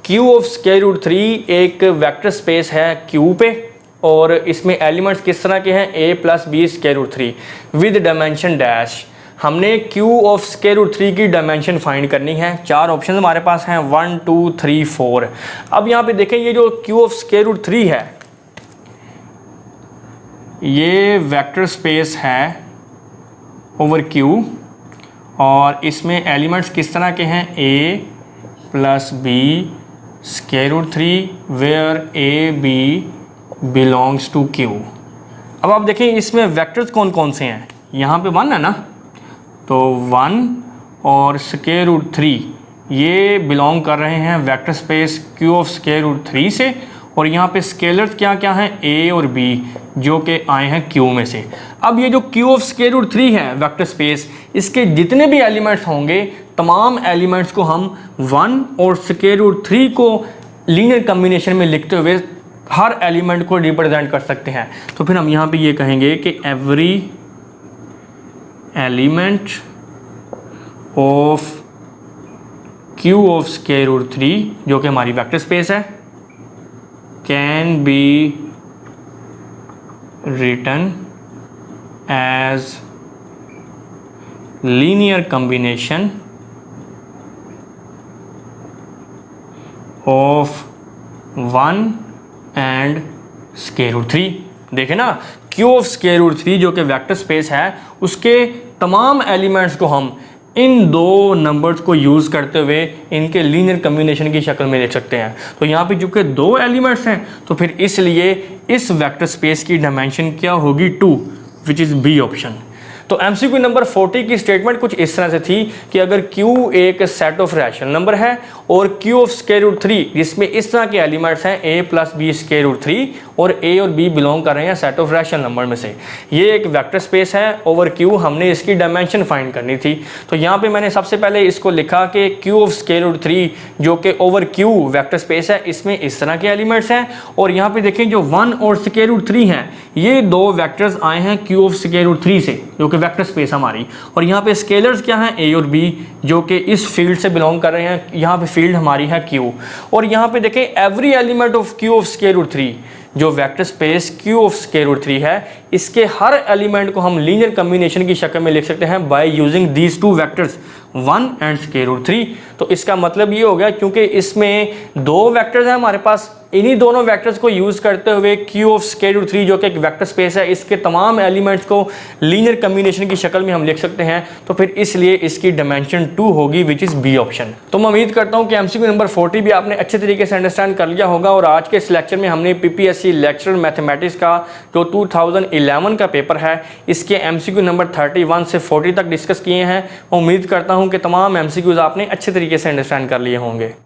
Q of square root 3 एक vector space है q पे और इसमें elements किस तरह के हैं, a plus B square root 3 with dimension dash. हमने Q ऑफ स्क्वायर रूट 3 की डायमेंशन फाइंड करनी है। 4 ऑप्शन हमारे पास हैं 1 2 3 4। अब यहाँ पे देखें ये जो Q ऑफ स्क्वायर रूट 3 है ये वेक्टर स्पेस है ओवर Q और इसमें एलिमेंट्स किस तरह के हैं, A plus B square root 3 where A B belongs to Q। अब आप देखें इसमें वेक्टर्स कौन कौन से हैं, यहाँ पे 1 है ना, तो 1 और स्क्वायर रूट 3 ये बिलोंग कर रहे हैं vector space Q of square root 3 से और यहाँ पे स्केलर्स क्या क्या हैं, A और B जो कि आए हैं Q में से। अब ये जो Q ऑफ स्क्वायर रूट 3 है वेक्टर स्पेस, इसके जितने भी एलिमेंट्स होंगे तमाम एलिमेंट्स को हम 1 और स्क्वायर रूट 3 को लीनियर कॉम्बिनेशन में लिखते हुए हर एलिमेंट को रिप्रेजेंट कर सकते हैं। तो फिर हम यहाँ पे ये कहेंगे कि every element of Q of square root 3 जो कि हमारी वेक्टर स्पेस है can be written as linear combination of 1 and square root 3। देखें ना, Q ऑफ स्क्वायर रूट 3 जो कि वेक्टर स्पेस है उसके तमाम एलिमेंट्स को हम इन दो नंबर्स को यूज़ करते हुए इनके लीनियर कॉम्बिनेशन की शक्ल में लिख सकते हैं। तो यहाँ पे चूँकि 2 एलिमेंट्स हैं तो फिर इसलिए इस वेक्टर स्पेस की डायमेंशन क्या होगी, 2 विच इज़ बी ऑप्शन। तो एमसीक्यू नंबर 40 की स्टेटमेंट कुछ इस तरह से थी कि अगर Q एक सेट ऑफ रैशनल नंबर है और Q ऑफ स्क्वायर रूट 3 जिसमें इस तरह के एलिमेंट्स हैं a plus B square root 3 और a और b बिलोंग कर रहे हैं सेट ऑफ रैशनल नंबर में से, ये एक वेक्टर स्पेस है ओवर Q, हमने इसकी डायमेंशन फाइंड करनी थी। तो यहाँ पे मैंने सबसे पहले इसको लिखा कि Q ऑफ स्क्वायर रूट 3 जो कि ओवर Q वेक्टर स्पेस है इसमें इस तरह के एलिमेंट्स हैं और यहाँ पे देखें जो 1 और स्क्वायर रूट 3 हैं ये 2 वेक्टर्स आए हैं Q ऑफ स्क्वायर रूट 3 से जो कि वेक्टर स्पेस हमारी, और यहाँ पे स्केलर्स क्या हैं, A और B जो कि इस फील्ड से बिलोंग कर रहे हैं, यहाँ पे फील्ड हमारी है Q। और यहाँ पे देखें every element of Q of square root 3 जो vector space Q of square root 3 है इसके हर एलिमेंट को हम लीनियर कॉम्बिनेशन की शक्ल में लिख सकते हैं by using these 2 vectors 1 and square root 3। तो इसका मतलब ये हो गया क्योंकि इसमें 2 वेक्टर्स हैं हमारे पास, इन्हीं दोनों वेक्टर्स को यूज़ करते हुए Q ऑफ स्क्वायर रूट 3 जो कि एक वेक्टर स्पेस है इसके तमाम एलिमेंट्स को लीनियर कॉम्बिनेशन की शक्ल में हम लिख सकते हैं। तो फिर इसलिए इसकी डायमेंशन 2 होगी विच इज़ बी ऑप्शन। तो मैं उम्मीद करता हूँ कि एमसीक्यू नंबर 40 भी आपने अच्छे तरीके से अंडरस्टैंड कर लिया होगा और आज के इस लेक्चर में हमने PPSC लेक्चरर मैथमेटिक्स का जो 2011 का पेपर है इसके एमसीक्यू नंबर 31 से 40 तक डिस्कस किए हैं। उम्मीद करता हूँ कि तमाम एमसीक्यूज़ आपने अच्छे तरीके से अंडरस्टैंड कर लिए होंगे।